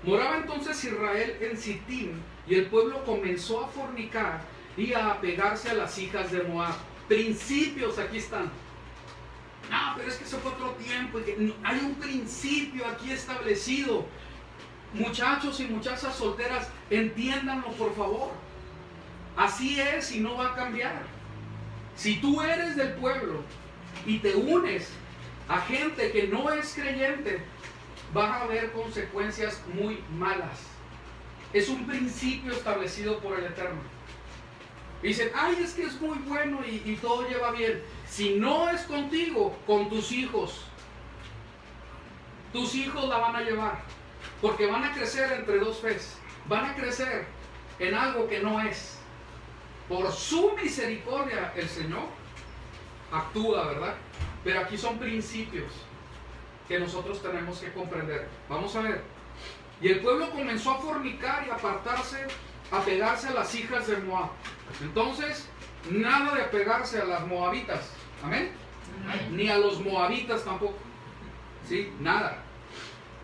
Moraba entonces Israel en Sittim y el pueblo comenzó a fornicar y a apegarse a las hijas de Moab. Principios, aquí están. No, pero es que eso fue otro tiempo y que hay un principio aquí establecido. Muchachos y muchachas solteras, entiéndanlo por favor. Así es y no va a cambiar. Si tú eres del pueblo y te unes a gente que no es creyente, va a haber consecuencias muy malas. Es un principio establecido por el Eterno. Dicen, ay, es que es muy bueno y todo lleva bien. Si no es contigo, con tus hijos la van a llevar. Porque van a crecer entre dos fes. Van a crecer en algo que no es. Por su misericordia el Señor actúa, ¿verdad? Pero aquí son principios que nosotros tenemos que comprender. Vamos a ver. Y el pueblo comenzó a fornicar y a apartarse, a pegarse a las hijas de Moab. Entonces, nada de apegarse a las moabitas. ¿Amén? Amén. Ni a los moabitas tampoco. ¿Sí? Nada.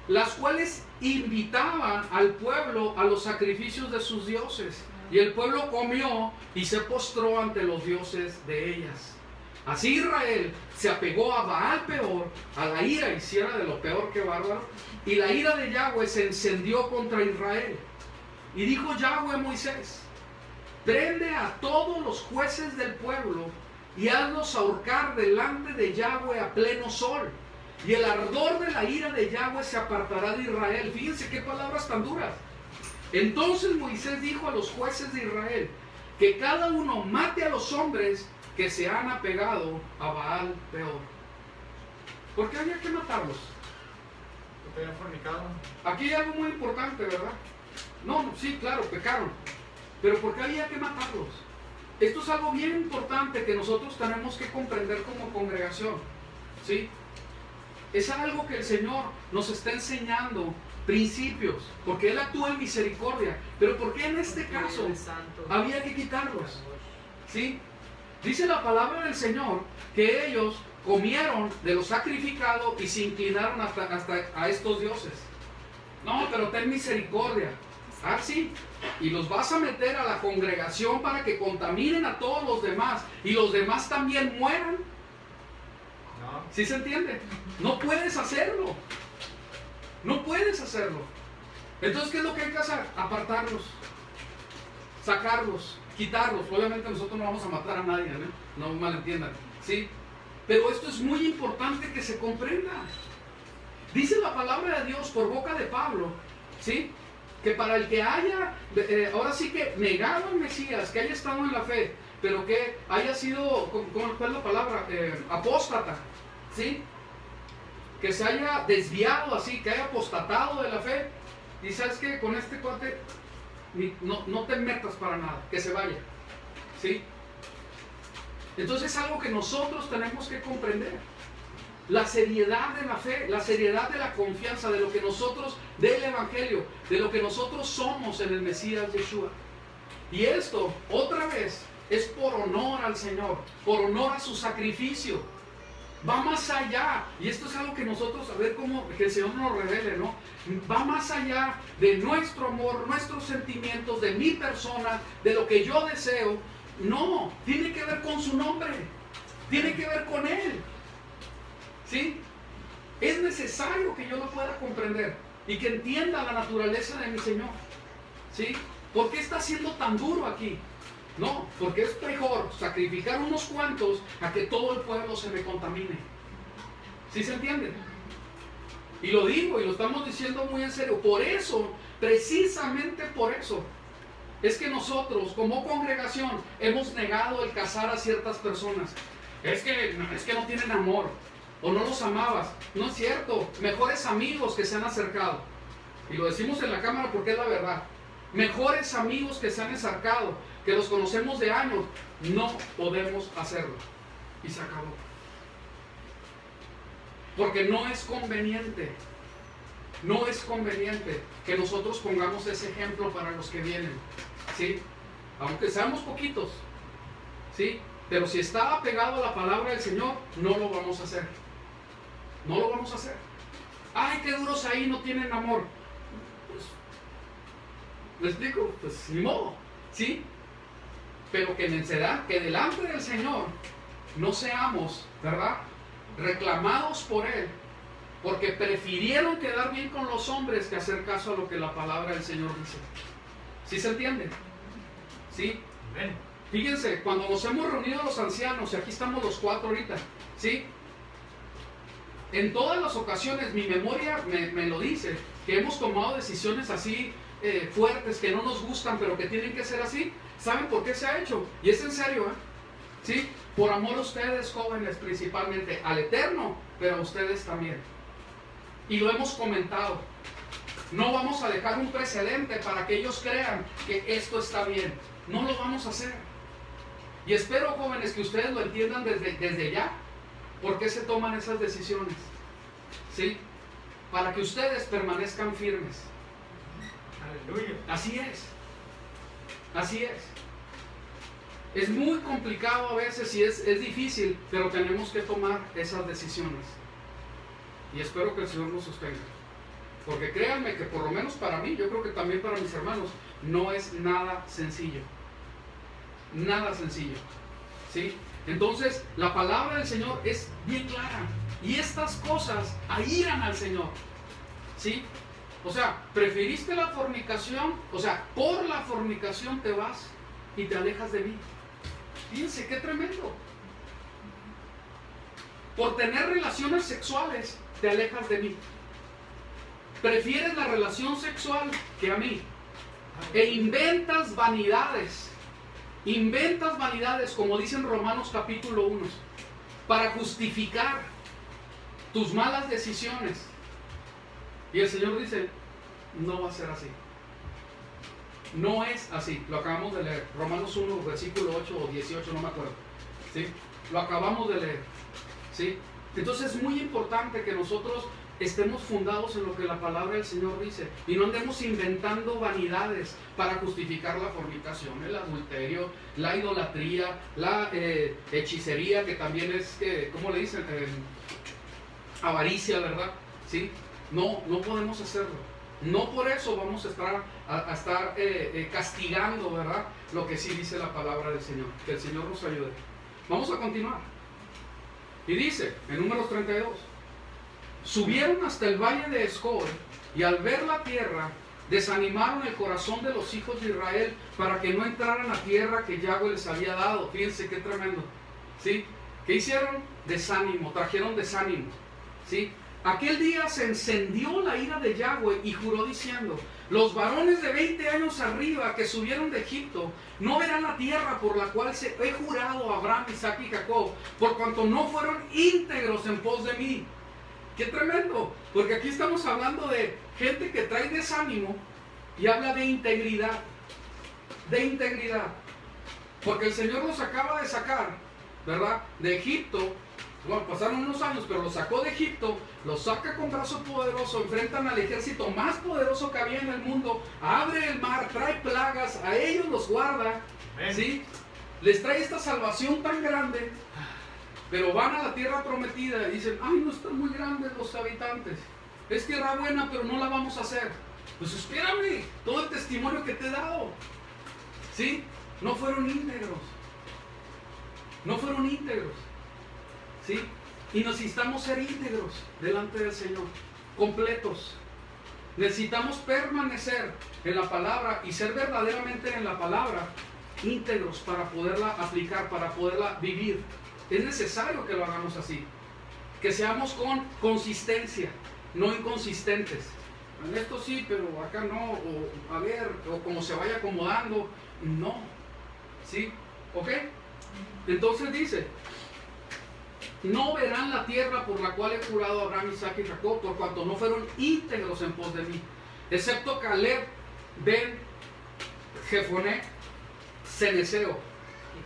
Las cuales invitaban al pueblo a los sacrificios de sus dioses. Y el pueblo comió y se postró ante los dioses de ellas. Así Israel se apegó a Baal Peor, a la ira, y si era de lo peor que bárbaro, y la ira de Yahweh se encendió contra Israel. Y dijo Yahweh a Moisés, prende a todos los jueces del pueblo y hazlos ahorcar delante de Yahweh a pleno sol. Y el ardor de la ira de Yahweh se apartará de Israel. Fíjense qué palabras tan duras. Entonces Moisés dijo a los jueces de Israel, que cada uno mate a los hombres que se han apegado a Baal Peor. ¿Por qué había que matarlos? Porque habían fornicado. Aquí hay algo muy importante, ¿verdad? No, sí, claro, pecaron. Pero ¿por qué había que matarlos? Esto es algo bien importante que nosotros tenemos que comprender como congregación. ¿Sí? Es algo que el Señor nos está enseñando, principios, porque Él actúa en misericordia. Pero ¿por qué en este caso había que quitarlos? ¿Sí? Dice la palabra del Señor que ellos comieron de lo sacrificado y se inclinaron hasta a estos dioses. No, pero ten misericordia. Ah, sí. Y los vas a meter a la congregación para que contaminen a todos los demás y los demás también mueran. No. ¿Sí se entiende? No puedes hacerlo. No puedes hacerlo. Entonces, ¿qué es lo que hay que hacer? Apartarlos, sacarlos, quitarlos. Obviamente nosotros no vamos a matar a nadie, no me malentiendan, ¿sí? Pero esto es muy importante que se comprenda. Dice la palabra de Dios por boca de Pablo, ¿sí? Que para el que haya, ahora sí que negado al Mesías, que haya estado en la fe, pero que haya sido, ¿cuál es la palabra? Apóstata, ¿sí? Que se haya desviado así, que haya apostatado de la fe. Y sabes que con este cuate no te metas para nada, que se vaya, ¿sí? Entonces es algo que nosotros tenemos que comprender. La seriedad de la fe, la seriedad de la confianza, de lo que nosotros, del Evangelio, de lo que nosotros somos en el Mesías Yeshua. Y esto, otra vez, es por honor al Señor, por honor a su sacrificio. Va más allá, y esto es algo que nosotros, a ver cómo, que el Señor nos revele, ¿no? Va más allá de nuestro amor, nuestros sentimientos, de mi persona, de lo que yo deseo. No, tiene que ver con su nombre, tiene que ver con Él. ¿Sí? Es necesario que yo lo pueda comprender y que entienda la naturaleza de mi Señor. ¿Sí? ¿Por qué está siendo tan duro aquí? No, porque es mejor sacrificar unos cuantos a que todo el pueblo se me contamine. ¿Sí se entiende? Y lo digo y lo estamos diciendo muy en serio. Por eso, precisamente por eso, es que nosotros como congregación hemos negado el casar a ciertas personas. Es que no tienen amor o no los amabas. No es cierto. Mejores amigos que se han acercado. Y lo decimos en la cámara porque es la verdad. Mejores amigos que se han acercado, que los conocemos de años, no podemos hacerlo. Y se acabó. Porque no es conveniente. No es conveniente que nosotros pongamos ese ejemplo para los que vienen. ¿Sí? Aunque seamos poquitos. ¿Sí? Pero si está apegado a la palabra del Señor, no lo vamos a hacer. No lo vamos a hacer. Ay, qué duros ahí, no tienen amor. Pues, ¿me explico? Pues ni modo. ¿Sí? Pero que delante del Señor no seamos, ¿verdad?, reclamados por Él, porque prefirieron quedar bien con los hombres que hacer caso a lo que la palabra del Señor dice. ¿Sí se entiende? ¿Sí? Amén. Fíjense, cuando nos hemos reunido los ancianos, y aquí estamos los 4 ahorita, ¿sí? En todas las ocasiones, mi memoria me lo dice, que hemos tomado decisiones así fuertes, que no nos gustan, pero que tienen que ser así. ¿Saben por qué se ha hecho? Y es en serio, ¿eh? ¿Sí? Por amor a ustedes, jóvenes, principalmente, al Eterno, pero a ustedes también. Y lo hemos comentado. No vamos a dejar un precedente para que ellos crean que esto está bien. No lo vamos a hacer. Y espero, jóvenes, que ustedes lo entiendan desde ya. ¿Por qué se toman esas decisiones? ¿Sí? Para que ustedes permanezcan firmes. Aleluya. Así es. Así es. Es muy complicado a veces y es difícil, pero tenemos que tomar esas decisiones. Y espero que el Señor nos sostenga. Porque créanme que por lo menos para mí, yo creo que también para mis hermanos, no es nada sencillo. Nada sencillo. ¿Sí? Entonces, la palabra del Señor es bien clara. Y estas cosas aíran al Señor. ¿Sí? O sea, preferiste la fornicación, o sea, por la fornicación te vas y te alejas de mí. Fíjense qué tremendo. Por tener relaciones sexuales te alejas de mí. Prefieres la relación sexual que a mí. E inventas vanidades. Inventas vanidades, como dice en Romanos capítulo 1, para justificar tus malas decisiones. Y el Señor dice, no va a ser así. No es así. Lo acabamos de leer. Romanos 1, versículo 8 o 18, no me acuerdo. ¿Sí? Lo acabamos de leer. ¿Sí? Entonces es muy importante que nosotros estemos fundados en lo que la palabra del Señor dice y no andemos inventando vanidades para justificar la fornicación, el adulterio, la idolatría, la hechicería, que también es, ¿cómo le dicen? Avaricia, ¿verdad? ¿Sí? No podemos hacerlo. No por eso vamos a estar castigando, ¿verdad?, lo que sí dice la palabra del Señor. Que el Señor nos ayude. Vamos a continuar. Y dice, en Números 32, subieron hasta el valle de Escol, y al ver la tierra, desanimaron el corazón de los hijos de Israel para que no entraran a tierra que Yahweh les había dado. Fíjense qué tremendo. ¿Sí? ¿Qué hicieron? Desánimo, trajeron desánimo. ¿Sí? Aquel día se encendió la ira de Yahweh y juró diciendo, los varones de 20 años arriba que subieron de Egipto no verán la tierra por la cual he jurado a Abraham, Isaac y Jacob, por cuanto no fueron íntegros en pos de mí. ¡Qué tremendo! Porque aquí estamos hablando de gente que trae desánimo y habla de integridad. De integridad. Porque el Señor los acaba de sacar, ¿verdad?, de Egipto. Bueno, pasaron unos años, pero los sacó de Egipto, los saca con brazo poderoso, enfrentan al ejército más poderoso que había en el mundo, abre el mar, trae plagas, a ellos los guarda, ¿sí? Les trae esta salvación tan grande, pero van a la tierra prometida y dicen, ay, no están muy grandes los habitantes, es tierra buena, pero no la vamos a hacer. Pues espérame, todo el testimonio que te he dado, ¿sí? No fueron íntegros, no fueron íntegros. ¿Sí? Y necesitamos ser íntegros delante del Señor, completos. Necesitamos permanecer en la palabra y ser verdaderamente en la palabra íntegros para poderla aplicar, para poderla vivir. Es necesario que lo hagamos así. que seamos con consistencia, no inconsistentes. En esto sí, pero acá no, o a ver, o como se vaya acomodando, no. ¿Sí? ¿Ok? Entonces dice, no verán la tierra por la cual he jurado a Abraham, Isaac y Jacob, por cuanto no fueron íntegros en pos de mí, excepto Caleb ben Jefoné Ceneseo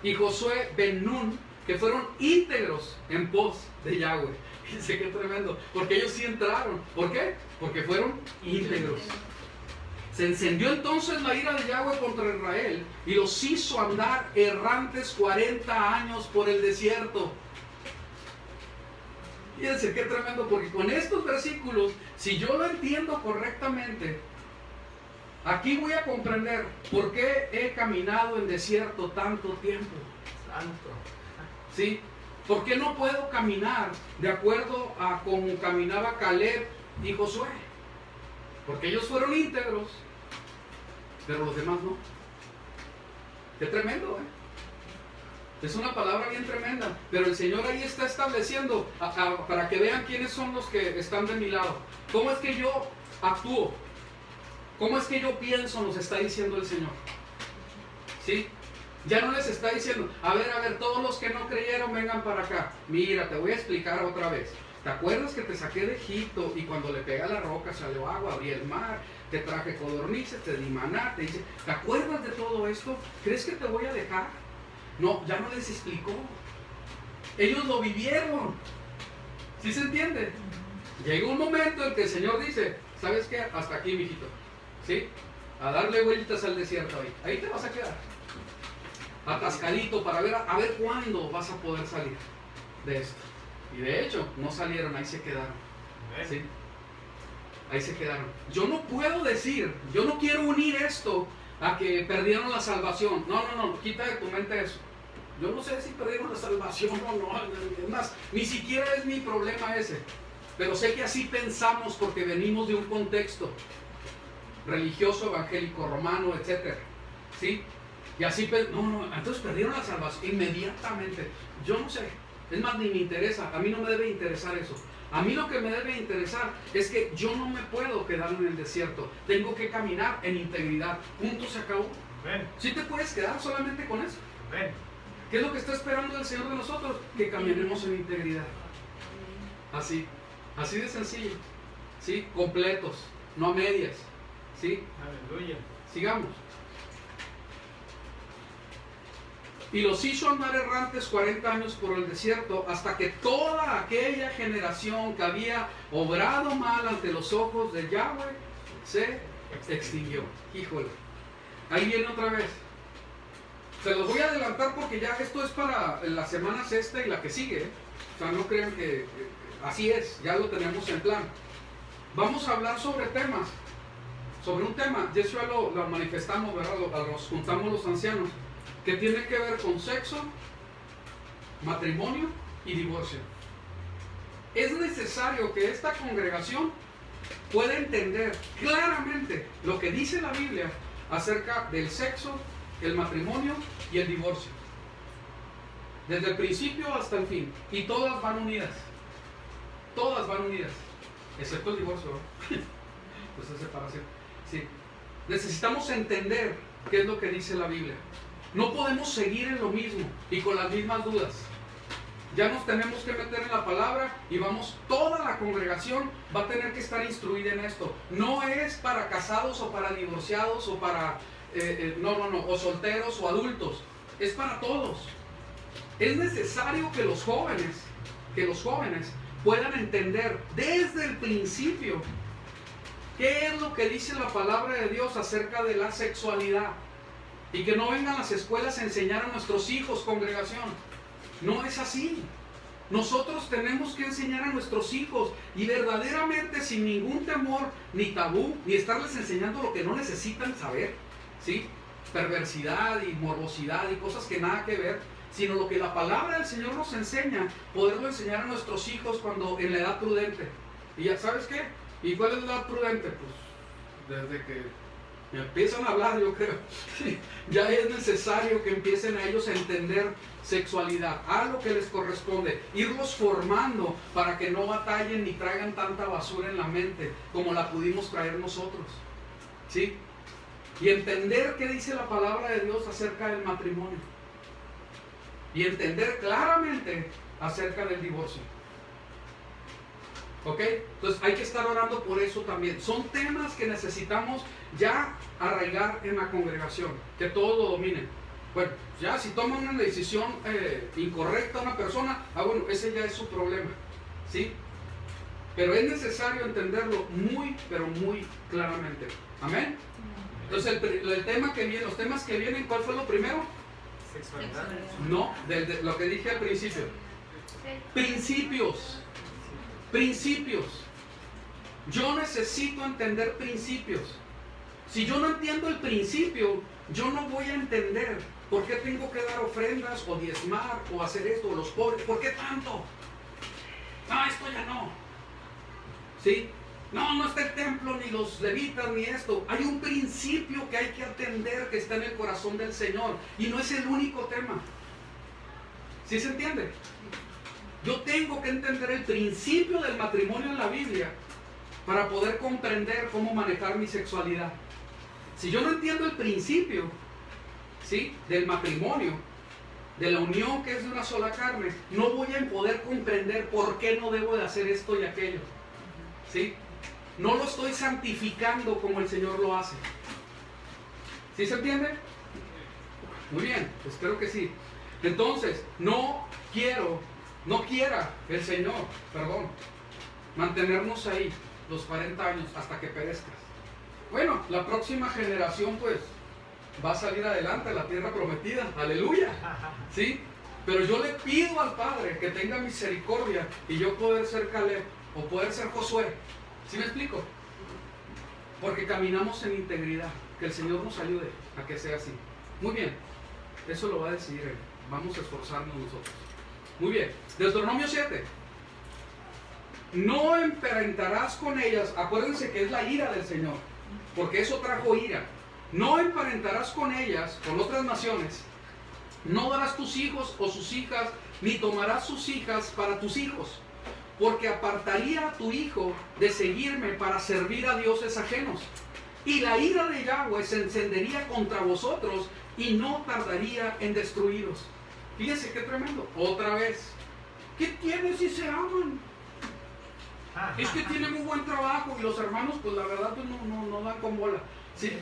y Josué ben Nun, que fueron íntegros en pos de Yahweh. Dice que tremendo, porque ellos sí entraron. ¿Por qué? Porque fueron íntegros. Se encendió entonces la ira de Yahweh contra Israel y los hizo andar errantes 40 años por el desierto. Fíjense qué tremendo, porque con estos versículos, si yo lo entiendo correctamente, aquí voy a comprender por qué he caminado en desierto tanto tiempo. Santo. ¿Sí? ¿Por qué no puedo caminar de acuerdo a cómo caminaba Caleb y Josué? Porque ellos fueron íntegros, pero los demás no. Qué tremendo, ¿eh? Es una palabra bien tremenda, pero el Señor ahí está estableciendo para que vean quiénes son los que están de mi lado. ¿Cómo es que yo actúo? ¿Cómo es que yo pienso? Nos está diciendo el Señor. ¿Sí? Ya no les está diciendo, a ver, todos los que no creyeron vengan para acá. Mira, te voy a explicar otra vez. ¿Te acuerdas que te saqué de Egipto y cuando le pega la roca salió agua, abrí el mar, te traje codornices, te di maná, te dice, ¿te acuerdas de todo esto? ¿Crees que te voy a dejar? No, ya no les explicó. Ellos lo vivieron. ¿Sí se entiende? Llega un momento en que el Señor dice, ¿sabes qué? Hasta aquí, mijito. ¿Sí? A darle vueltas al desierto ahí. Ahí te vas a quedar. Atascadito para ver a ver cuándo vas a poder salir de esto. Y de hecho, no salieron, ahí se quedaron. ¿Sí? Ahí se quedaron. Yo no puedo decir, yo no quiero unir esto a que perdieron la salvación. No, quita de tu mente eso. Yo no sé si perdieron la salvación o no. Es más, ni siquiera es mi problema ese. Pero sé que así pensamos porque venimos de un contexto religioso, evangélico, romano, etc. ¿Sí? Y así, entonces perdieron la salvación inmediatamente. Yo no sé, es más, ni me interesa. A mí no me debe interesar eso. A mí lo que me debe interesar es que yo no me puedo quedar en el desierto. Tengo que caminar en integridad. Punto, se acabó. ¿Sí te puedes quedar solamente con eso? ¿Qué es lo que está esperando el Señor de nosotros? Que caminemos en integridad. Así de sencillo. ¿Sí? Completos, no a medias. ¿Sí? Aleluya. Sigamos. Y los hizo andar errantes 40 años por el desierto, hasta que toda aquella generación que había obrado mal ante los ojos de Yahweh se extinguió. Híjole, ahí viene otra vez. Se los voy a adelantar porque ya esto es para la semana sexta y la que sigue. O sea, no crean que así es, ya lo tenemos en plan. Vamos a hablar sobre temas, sobre un tema, ya eso lo manifestamos, ¿verdad? Los juntamos los ancianos, que tiene que ver con sexo, matrimonio y divorcio. Es necesario que esta congregación pueda entender claramente lo que dice la Biblia acerca del sexo, el matrimonio y el divorcio. Desde el principio hasta el fin. Y todas van unidas. Todas van unidas. Excepto el divorcio, ¿no? Pues es separación. Sí. Necesitamos entender qué es lo que dice la Biblia. No podemos seguir en lo mismo y con las mismas dudas. Ya nos tenemos que meter en la palabra y toda la congregación va a tener que estar instruida en esto. No es para casados o para divorciados o para, o solteros o adultos. Es para todos. Es necesario que los jóvenes puedan entender desde el principio qué es lo que dice la palabra de Dios acerca de la sexualidad. Y que no vengan las escuelas a enseñar a nuestros hijos, congregación. No es así. Nosotros tenemos que enseñar a nuestros hijos y verdaderamente sin ningún temor, ni tabú, ni estarles enseñando lo que no necesitan saber, ¿sí? Perversidad y morbosidad y cosas que nada que ver, sino lo que la palabra del Señor nos enseña, poderlo enseñar a nuestros hijos cuando en la edad prudente. Y ya sabes qué, ¿y cuál es la edad prudente? Pues desde que Me empiezan a hablar, yo creo. Sí, ya es necesario que empiecen a ellos a entender sexualidad, a lo que les corresponde, irlos formando para que no batallen ni traigan tanta basura en la mente como la pudimos traer nosotros. ¿Sí? Y entender qué dice la palabra de Dios acerca del matrimonio. Y entender claramente acerca del divorcio. ¿Ok? Entonces hay que estar orando por eso también. Son temas que necesitamos ya arraigar en la congregación, que todos lo dominen. Bueno, ya si toman una decisión incorrecta una persona, bueno, ese ya es su problema, ¿sí? Pero es necesario entenderlo muy, pero muy claramente. ¿Amén? Entonces el tema que viene, los temas que vienen, ¿cuál fue lo primero? Sexualidad. No, de lo que dije al principio. Principios. Principios. Yo necesito entender principios. Si yo no entiendo el principio, yo no voy a entender por qué tengo que dar ofrendas o diezmar o hacer esto o los pobres. ¿Por qué tanto? No, esto ya no. ¿Sí? No, no está el templo, ni los levitas, ni esto. Hay un principio que hay que atender que está en el corazón del Señor. Y no es el único tema. ¿Sí se entiende? Yo tengo que entender el principio del matrimonio en la Biblia para poder comprender cómo manejar mi sexualidad. Si yo no entiendo el principio, ¿sí?, del matrimonio, de la unión que es de una sola carne, no voy a poder comprender por qué no debo de hacer esto y aquello. ¿Sí? No lo estoy santificando como el Señor lo hace. ¿Sí se entiende? Muy bien, espero que sí. Entonces, no quiera el Señor, mantenernos ahí los 40 años hasta que perezcas. Bueno, la próxima generación pues va a salir adelante, la tierra prometida, aleluya, ¿sí? Pero yo le pido al Padre que tenga misericordia y yo poder ser Caleb o poder ser Josué. ¿Sí me explico? Porque caminamos en integridad, que el Señor nos ayude a que sea así. Muy bien, eso lo va a decidir Él. Vamos a esforzarnos nosotros. Muy bien, Deuteronomio 7. No emparentarás con ellas. Acuérdense que es la ira del Señor, porque eso trajo ira. No emparentarás con ellas, con otras naciones. No darás tus hijos o sus hijas, ni tomarás sus hijas para tus hijos, porque apartaría a tu hijo de seguirme para servir a dioses ajenos. Y la ira de Yahweh se encendería contra vosotros y no tardaría en destruiros. Fíjense qué tremendo. Otra vez. ¿Qué tiene si se aman? Es que tiene muy buen trabajo y los hermanos, pues la verdad, pues, no dan con bola. ¿Sí?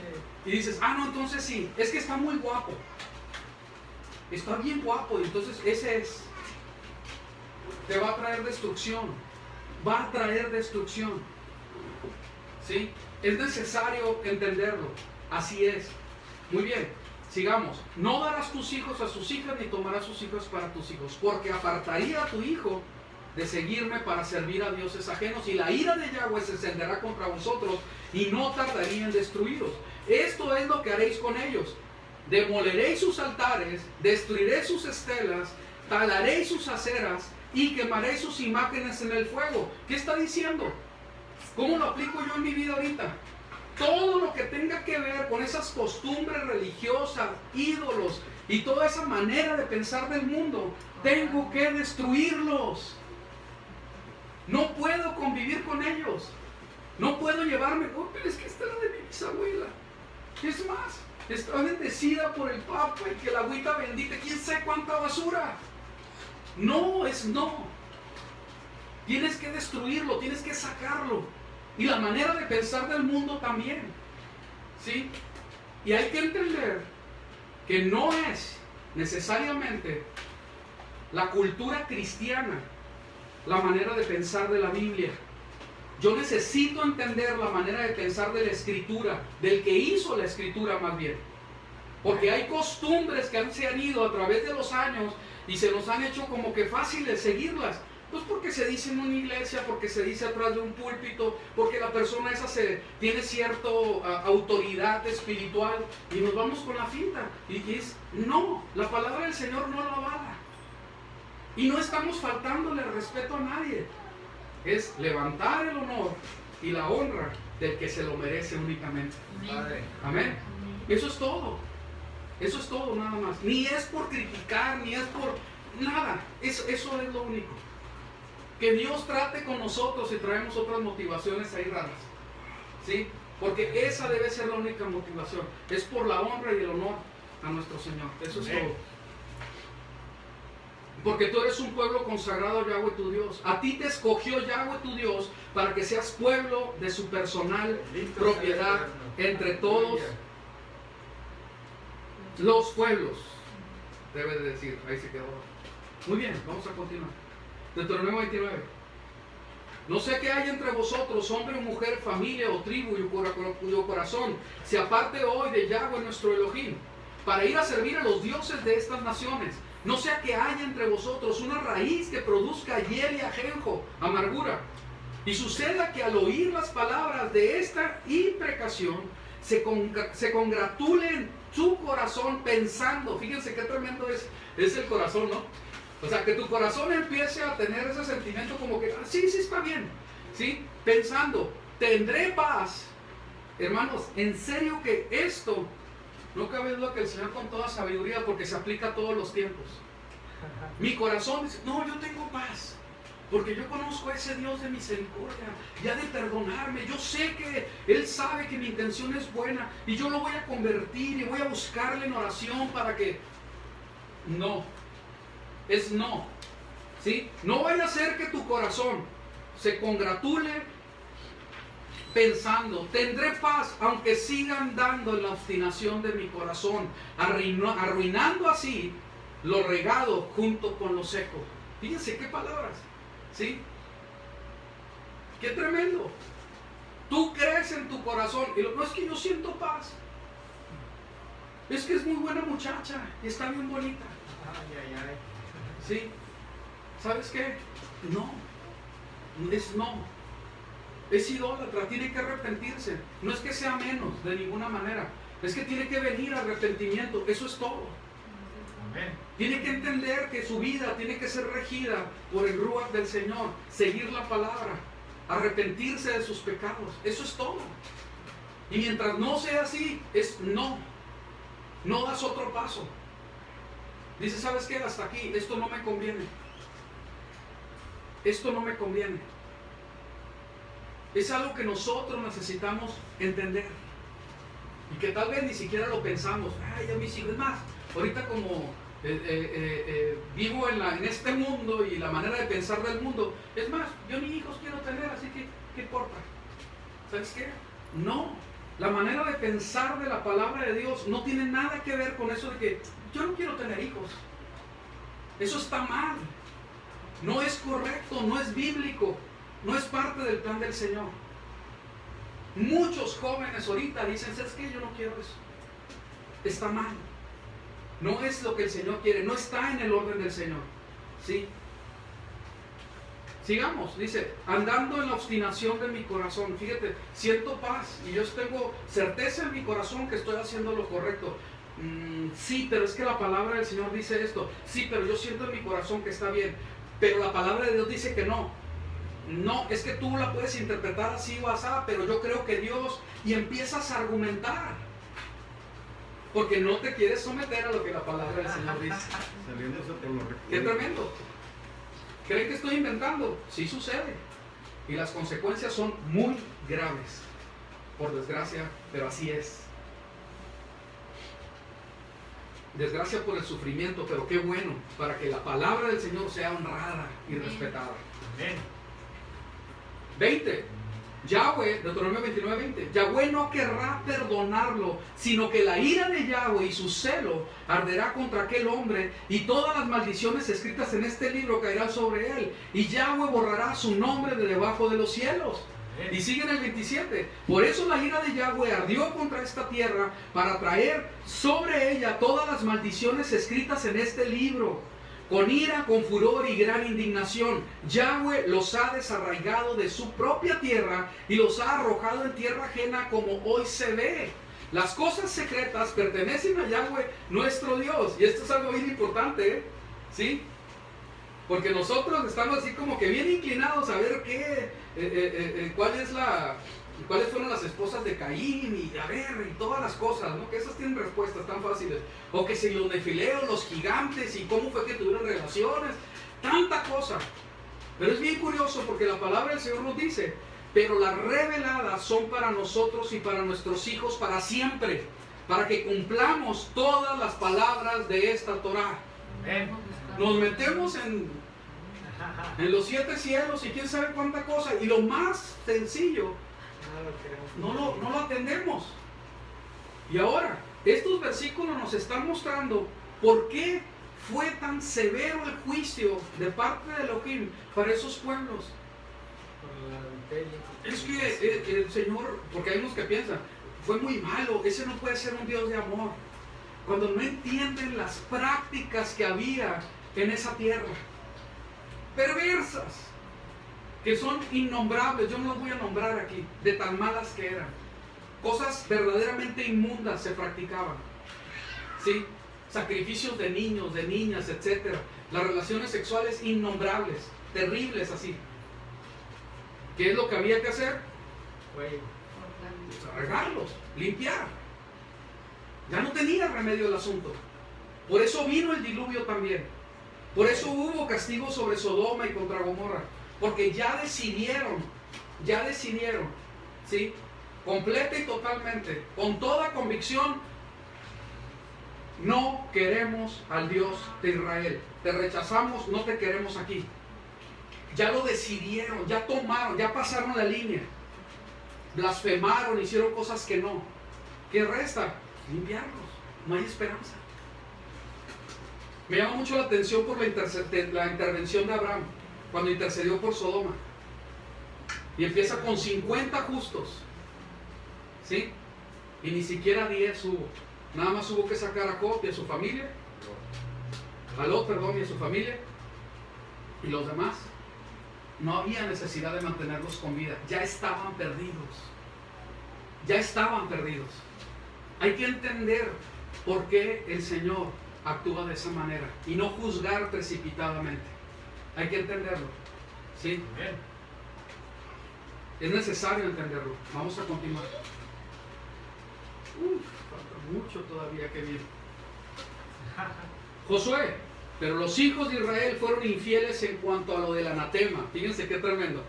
Y dices, no, entonces sí, es que está muy guapo. Está bien guapo y entonces ese es. Te va a traer destrucción. Va a traer destrucción. ¿Sí? Es necesario entenderlo. Así es. Muy bien. Sigamos. No darás tus hijos a sus hijas ni tomarás sus hijos para tus hijos, porque apartaría a tu hijo de seguirme para servir a dioses ajenos, y la ira de Yahweh se encenderá contra vosotros y no tardaría en destruiros. Esto es lo que haréis con ellos. Demoleréis sus altares, destruiréis sus estelas, talaréis sus aceras y quemaréis sus imágenes en el fuego. ¿Qué está diciendo? ¿Cómo lo aplico yo en mi vida ahorita? Todo lo que tenga que ver con esas costumbres religiosas, ídolos y toda esa manera de pensar del mundo, tengo que destruirlos. No puedo convivir con ellos. No puedo llevarme, pero es que esta era de mi bisabuela. Es más, está bendecida por el Papa y que la agüita bendita, quién sabe cuánta basura. No, es no. Tienes que destruirlo, tienes que sacarlo. Y la manera de pensar del mundo también. ¿Sí? Y hay que entender que no es necesariamente la cultura cristiana la manera de pensar de la Biblia. Yo necesito entender la manera de pensar de la Escritura, del que hizo la Escritura más bien. Porque hay costumbres que se han ido a través de los años y se nos han hecho como que fáciles seguirlas. Pues porque se dice en una iglesia, porque se dice atrás de un púlpito, porque la persona esa tiene cierta autoridad espiritual y nos vamos con la finta. Y no, la palabra del Señor no lo avala. Y no estamos faltándole respeto a nadie. Es levantar el honor y la honra del que se lo merece únicamente. Padre. Amén. Eso es todo. Eso es todo nada más. Ni es por criticar, ni es por nada. Eso es lo único. Que Dios trate con nosotros y traemos otras motivaciones ahí raras. ¿Sí? Porque esa debe ser la única motivación. Es por la honra y el honor a nuestro Señor. Eso es Amén. todo. Porque tú eres un pueblo consagrado a Yahweh tu Dios. A ti te escogió Yahweh tu Dios para que seas pueblo de su personal Bendito propiedad sea el Eterno. entre todos los pueblos. Debe de decir, ahí se quedó. Muy bien, vamos a continuar. Deuteronomio 29. No sé qué hay entre vosotros, hombre o mujer, familia o tribu, cuyo corazón se aparte hoy de Yahweh nuestro Elohim, para ir a servir a los dioses de estas naciones. No sea que haya entre vosotros una raíz que produzca hiel y ajenjo, amargura. Y suceda que al oír las palabras de esta imprecación, se congratule en su corazón pensando. Fíjense qué tremendo es el corazón, ¿no? O sea, que tu corazón empiece a tener ese sentimiento como que, sí, está bien. ¿Sí? Pensando, tendré paz. Hermanos, en serio que esto no cabe duda que el Señor con toda sabiduría, porque se aplica a todos los tiempos. Mi corazón dice, no, yo tengo paz, porque yo conozco a ese Dios de misericordia y ha de perdonarme. Yo sé que Él sabe que mi intención es buena y yo lo voy a convertir y voy a buscarle en oración para que... No, es no. ¿Sí? No vaya a ser que tu corazón se congratule pensando, tendré paz aunque siga andando en la obstinación de mi corazón, arruinando así lo regado junto con lo seco. Fíjense qué palabras, ¿sí? Qué tremendo. Tú crees en tu corazón y no es que yo siento paz, es que es muy buena muchacha y está bien bonita. Ay. ¿Sí? ¿Sabes qué? No, es no. Es idólatra, tiene que arrepentirse. No es que sea menos de ninguna manera, es que tiene que venir arrepentimiento. Eso es todo. Amén. Tiene que entender que su vida tiene que ser regida por el Ruach del Señor, seguir la palabra, arrepentirse de sus pecados. Eso es todo. Y mientras no sea así, es no. No das otro paso. Dice, ¿sabes qué? Hasta aquí, esto no me conviene. Esto no me conviene. Es algo que nosotros necesitamos entender. Y que tal vez ni siquiera lo pensamos. Ay, a mis hijos. Es más, ahorita como vivo en este mundo y la manera de pensar del mundo, es más, yo ni hijos quiero tener, así que, ¿qué importa? ¿Sabes qué? No. La manera de pensar de la palabra de Dios no tiene nada que ver con eso de que yo no quiero tener hijos. Eso está mal. No es correcto, no es bíblico. No es parte del plan del Señor. Muchos jóvenes ahorita dicen, ¿sabes qué? Yo no quiero eso. Está mal. No es lo que el Señor quiere. No está en el orden del Señor. ¿Sí? Sigamos. Dice, andando en la obstinación de mi corazón. Fíjate, siento paz y yo tengo certeza en mi corazón que estoy haciendo lo correcto. Sí, pero es que la palabra del Señor dice esto. Sí, pero yo siento en mi corazón que está bien. Pero la palabra de Dios dice que no. No, es que tú la puedes interpretar así o así, pero yo creo que Dios... Y empiezas a argumentar. Porque no te quieres someter a lo que la palabra del Señor dice. Saliéndose por lo ¡Qué tremendo! ¿Creen que estoy inventando? Sí sucede. Y las consecuencias son muy graves. Por desgracia, pero así es. Desgracia por el sufrimiento, pero qué bueno, para que la palabra del Señor sea honrada y respetada. Amén. 20. Yahweh, Deuteronomio 29:20. Yahweh no querrá perdonarlo, sino que la ira de Yahweh y su celo arderá contra aquel hombre, y todas las maldiciones escritas en este libro caerán sobre él, y Yahweh borrará su nombre de debajo de los cielos. Y sigue en el 27. Por eso la ira de Yahweh ardió contra esta tierra, para traer sobre ella todas las maldiciones escritas en este libro. Con ira, con furor y gran indignación, Yahweh los ha desarraigado de su propia tierra y los ha arrojado en tierra ajena, como hoy se ve. Las cosas secretas pertenecen a Yahweh nuestro Dios. Y esto es algo bien importante, ¿sí? Porque nosotros estamos así como que bien inclinados a ver cuáles fueron las esposas de Caín y a ver, y todas las cosas, ¿no? Que esas tienen respuestas tan fáciles. O que si los nefileos, los gigantes y cómo fue que tuvieron relaciones, tanta cosa. Pero es bien curioso porque la palabra del Señor nos dice, pero las reveladas son para nosotros y para nuestros hijos para siempre, para que cumplamos todas las palabras de esta Torá. Amén. Nos metemos en los 7 cielos y quién sabe cuánta cosa, y lo más sencillo no lo atendemos. Y ahora, estos versículos nos están mostrando por qué fue tan severo el juicio de parte de Elohim para esos pueblos. Es que el Señor, porque hay unos que piensan, fue muy malo, ese no puede ser un Dios de amor. Cuando no entienden las prácticas que había en esa tierra, perversas, que son innombrables, yo no las voy a nombrar aquí, de tan malas que eran. Cosas verdaderamente inmundas se practicaban, ¿sí? Sacrificios de niños, de niñas, etc. Las relaciones sexuales innombrables, terribles así. ¿Qué es lo que había que hacer? Pues arreglarlos, limpiar. Ya no tenía remedio el asunto. Por eso vino el diluvio también. Por eso hubo castigo sobre Sodoma y contra Gomorra. Porque ya decidieron, ¿sí? Completa y totalmente, con toda convicción, no queremos al Dios de Israel. Te rechazamos, no te queremos aquí. Ya lo decidieron, ya tomaron, ya pasaron la línea. Blasfemaron, hicieron cosas que no. ¿Qué resta? Limpiarlos. No hay esperanza. Me llama mucho la atención por la intervención de Abraham, cuando intercedió por Sodoma. Y empieza con 50 justos, ¿sí? Y ni siquiera 10 hubo. Nada más hubo que sacar a Job y a su familia, a Lot, y a su familia. Y los demás, no había necesidad de mantenerlos con vida. Ya estaban perdidos. Ya estaban perdidos. Hay que entender por qué el Señor actúa de esa manera y no juzgar precipitadamente. Hay que entenderlo, ¿sí? Es necesario entenderlo. Vamos a continuar. Falta mucho todavía que viene. Josué, pero los hijos de Israel fueron infieles en cuanto a lo del anatema. Fíjense qué tremendo.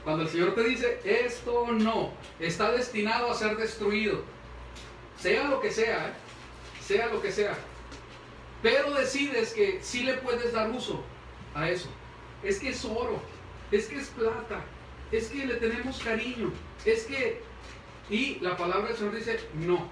Cuando el Señor te dice, esto no, está destinado a ser destruido. Sea lo que sea, sea lo que sea. Pero decides que sí le puedes dar uso a eso. Es que es oro, es que es plata, es que le tenemos cariño, es que... Y la palabra del Señor dice, no.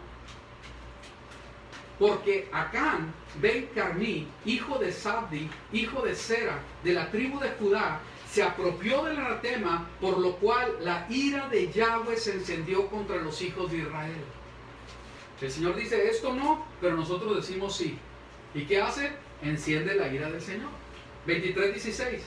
Porque Acán ben Carmí, hijo de Sabdi, hijo de Sera, de la tribu de Judá, se apropió del anatema, por lo cual la ira de Yahweh se encendió contra los hijos de Israel. El Señor dice, esto no, pero nosotros decimos sí. ¿Y qué hace? Enciende la ira del Señor. 23:16.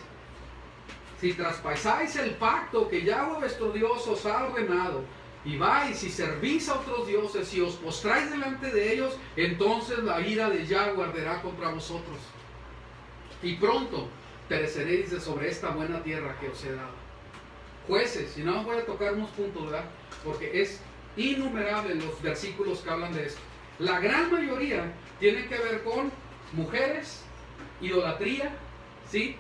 Si traspasáis el pacto que Yahweh vuestro Dios os ha ordenado, y vais y servís a otros dioses y os postráis delante de ellos, entonces la ira de Yahweh arderá contra vosotros. Y pronto pereceréis de sobre esta buena tierra que os he dado. Jueces, y no voy a tocar unos puntos, ¿verdad? Porque es innumerable los versículos que hablan de esto. La gran mayoría tienen que ver con mujeres, idolatría, ¿sí?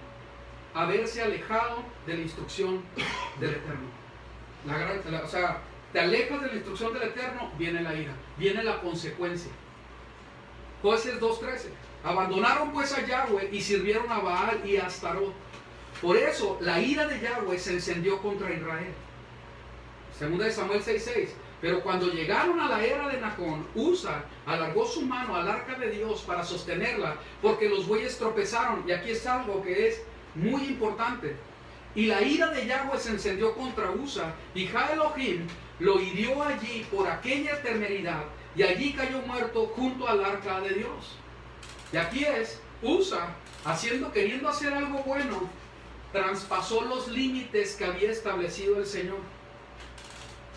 Haberse alejado de la instrucción del Eterno. O sea, te alejas de la instrucción del Eterno, viene la ira, viene la consecuencia. Jueces 2:13. Abandonaron pues a Yahweh y sirvieron a Baal y a Astarot. Por eso la ira de Yahweh se encendió contra Israel. Segunda de Samuel 6:6. Pero cuando llegaron a la era de Nacón, Usa alargó su mano al arca de Dios para sostenerla, porque los bueyes tropezaron. Y aquí es algo que es muy importante. Y la ira de Yahweh se encendió contra Usa, y Jah Elohim lo hirió allí por aquella temeridad, y allí cayó muerto junto al arca de Dios. Y aquí es, Usa, queriendo hacer algo bueno, traspasó los límites que había establecido el Señor.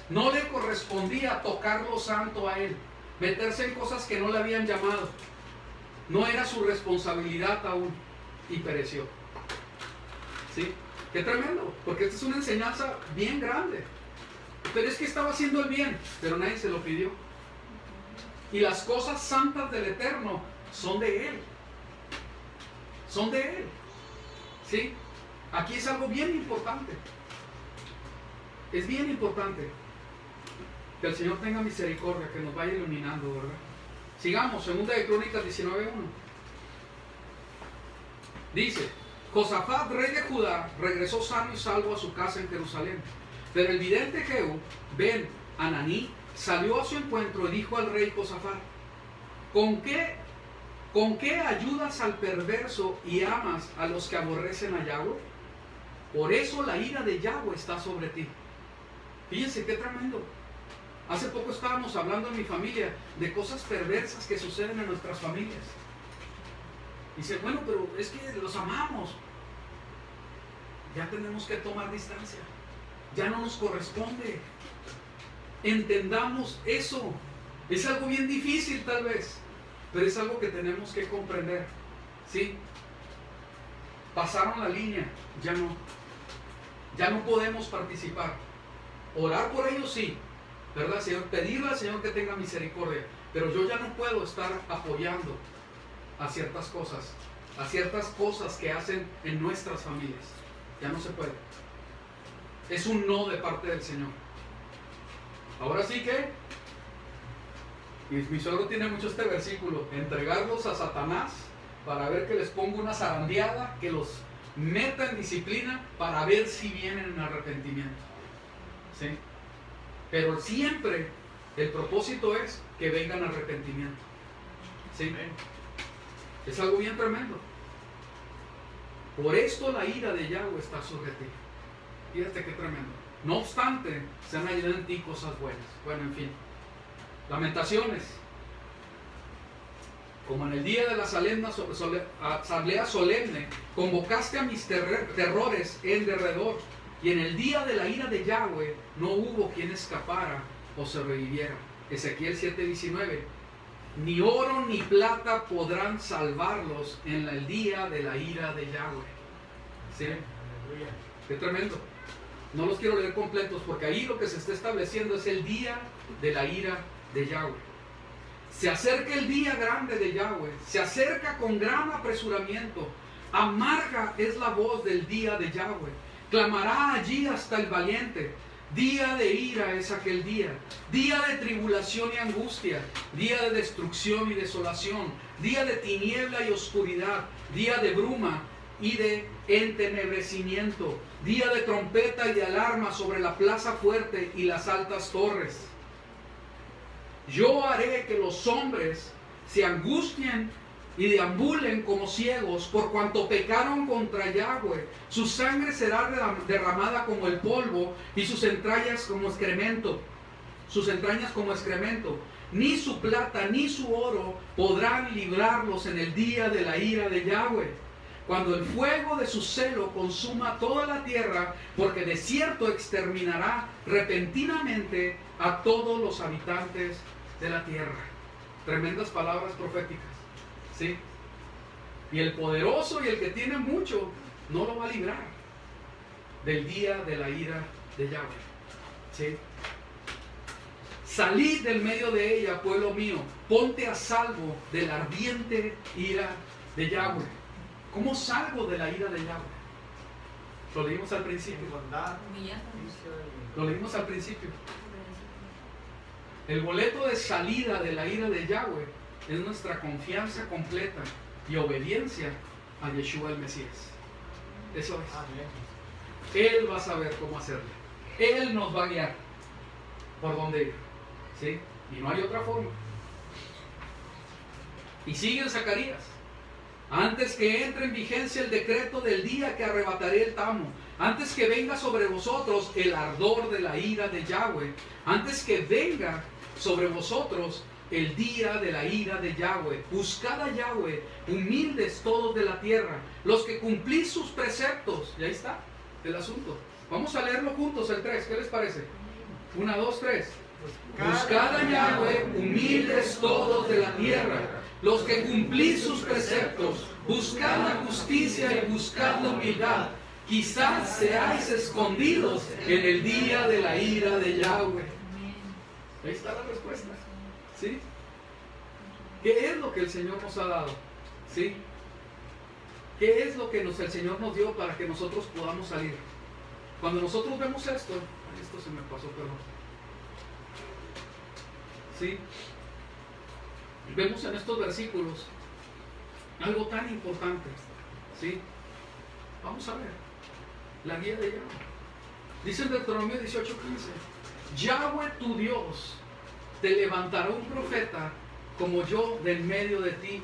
No le correspondía tocar lo santo a él, meterse en cosas que no le habían llamado. No era su responsabilidad aún, y pereció. ¿Sí? Qué tremendo, porque esta es una enseñanza bien grande. Pero es que estaba haciendo el bien, pero nadie se lo pidió. Y las cosas santas del Eterno son de Él. Son de Él. ¿Sí? Aquí es algo bien importante. Es bien importante que el Señor tenga misericordia, que nos vaya iluminando, ¿verdad? Sigamos, 2 de Crónicas 19:1. Dice: Josafat, rey de Judá, regresó sano y salvo a su casa en Jerusalén. Pero el vidente Jehú, Ben Ananí, salió a su encuentro y dijo al rey Josafat: ¿Con qué ayudas al perverso y amas a los que aborrecen a Yahweh? Por eso la ira de Yahweh está sobre ti. Fíjense qué tremendo. Hace poco estábamos hablando en mi familia de cosas perversas que suceden en nuestras familias. Dice, bueno, pero es que los amamos. Ya tenemos que tomar distancia. Ya no nos corresponde. Entendamos eso. Es algo bien difícil tal vez, pero es algo que tenemos que comprender. ¿Sí? Pasaron la línea, ya no. Ya no podemos participar. Orar por ellos sí, ¿verdad, Señor? Pedirle al Señor que tenga misericordia, pero yo ya no puedo estar apoyando a ciertas cosas que hacen en nuestras familias. Ya no se puede. Es un no de parte del Señor. Ahora sí que, y mi suegro tiene mucho este versículo: entregarlos a Satanás para ver que les ponga una zarandeada, que los meta en disciplina para ver si vienen en arrepentimiento. ¿Sí? Pero siempre el propósito es que vengan arrepentimiento. ¿Sí? Es algo bien tremendo. Por esto la ira de Yahweh está sobre ti. Fíjate qué tremendo. No obstante, se han hallado en ti cosas buenas. Bueno, en fin. Lamentaciones. Como en el día de la asamblea solemne, convocaste a mis terrores en derredor, y en el día de la ira de Yahweh no hubo quien escapara o sobreviviera. Ezequiel 7:19. Ni oro ni plata podrán salvarlos en el día de la ira de Yahweh. ¿Sí? Qué tremendo. No los quiero leer completos porque ahí lo que se está estableciendo es el día de la ira de Yahweh. Se acerca el día grande de Yahweh, se acerca con gran apresuramiento. Amarga es la voz del día de Yahweh. Clamará allí hasta el valiente. Día de ira es aquel día, día de tribulación y angustia, día de destrucción y desolación, día de tiniebla y oscuridad, día de bruma y de entenebrecimiento, día de trompeta y de alarma sobre la plaza fuerte y las altas torres. Yo haré que los hombres se angustien y deambulen como ciegos, por cuanto pecaron contra Yahweh. Su sangre será derramada como el polvo, y sus entrañas como excremento. Ni su plata ni su oro podrán librarlos en el día de la ira de Yahweh, cuando el fuego de su celo consuma toda la tierra, porque de cierto exterminará repentinamente a todos los habitantes de la tierra. Tremendas palabras proféticas. ¿Sí? Y el poderoso y el que tiene mucho no lo va a librar del día de la ira de Yahweh. ¿Sí? Salid del medio de ella, pueblo mío, ponte a salvo de la ardiente ira de Yahweh. ¿Cómo salgo de la ira de Yahweh? Lo leímos al principio. Lo leímos al principio. El boleto de salida de la ira de Yahweh es nuestra confianza completa y obediencia a Yeshua el Mesías. Eso es. Él va a saber cómo hacerlo. Él nos va a guiar por dónde ir. ¿Sí? Y no hay otra forma. Y sigue en Zacarías. Antes que entre en vigencia el decreto del día que arrebataré el tamo, antes que venga sobre vosotros el ardor de la ira de Yahweh, antes que venga sobre vosotros el día de la ira de Yahweh, buscad a Yahweh, humildes todos de la tierra, los que cumplís sus preceptos. Y ahí está el asunto. Vamos a leerlo juntos, el 3, ¿qué les parece? 1, 2, 3. Buscad a Yahweh, humildes todos de la tierra, los que cumplís sus preceptos, buscad la justicia y buscad la humildad. quizás seáis escondidos en el día de la ira de Yahweh. Ahí está la respuesta. ¿Sí? ¿Qué es lo que el Señor nos ha dado? ¿Sí? ¿Qué es lo que el Señor nos dio para que nosotros podamos salir? Cuando nosotros vemos esto se me pasó, perdón. ¿Sí? Vemos en estos versículos algo tan importante. ¿Sí? Vamos a ver. La guía de Yahweh. Dice en Deuteronomio 18:15: Yahweh tu Dios te levantará un profeta como yo de en medio de ti,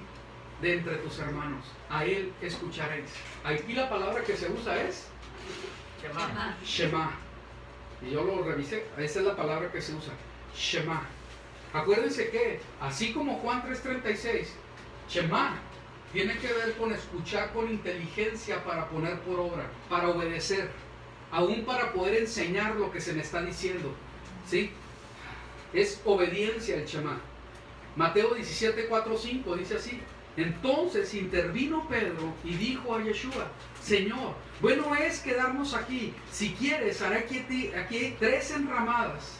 de entre tus hermanos. A él escucharéis. Aquí la palabra que se usa es Shema. Shema. Y yo lo revisé. Esa es la palabra que se usa. Shema. Acuérdense que, así como Juan 3:36, Shema tiene que ver con escuchar con inteligencia para poner por obra, para obedecer, aún para poder enseñar lo que se me está diciendo. ¿Sí? Es obediencia el Shema. Mateo 17:4-5 dice así: entonces intervino Pedro y dijo a Yeshua: Señor, bueno es quedarnos aquí. Si quieres, haré aquí 3 enramadas,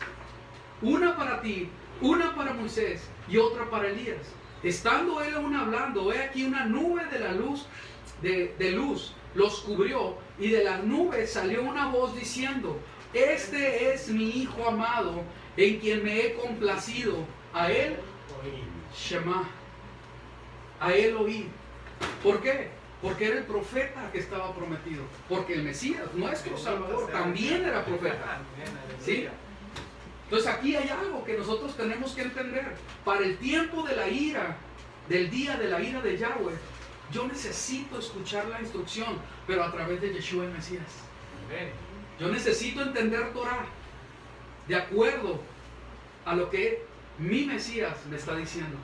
una para ti, una para Moisés y otra para Elías. Estando él aún hablando, he aquí una nube de la luz, de luz los cubrió, y de la nube salió una voz diciendo: este es mi Hijo amado, en quien me he complacido. A él Shema, a él oí. ¿Por qué? Porque era el profeta que estaba prometido. Porque el Mesías, nuestro Salvador, también era profeta. ¿Sí? Entonces aquí hay algo que nosotros tenemos que entender. Para el tiempo de la ira, del día de la ira de Yahweh, yo necesito escuchar la instrucción, pero a través de Yeshua el Mesías. Yo necesito entender Torah de acuerdo a lo que mi Mesías me está diciendo.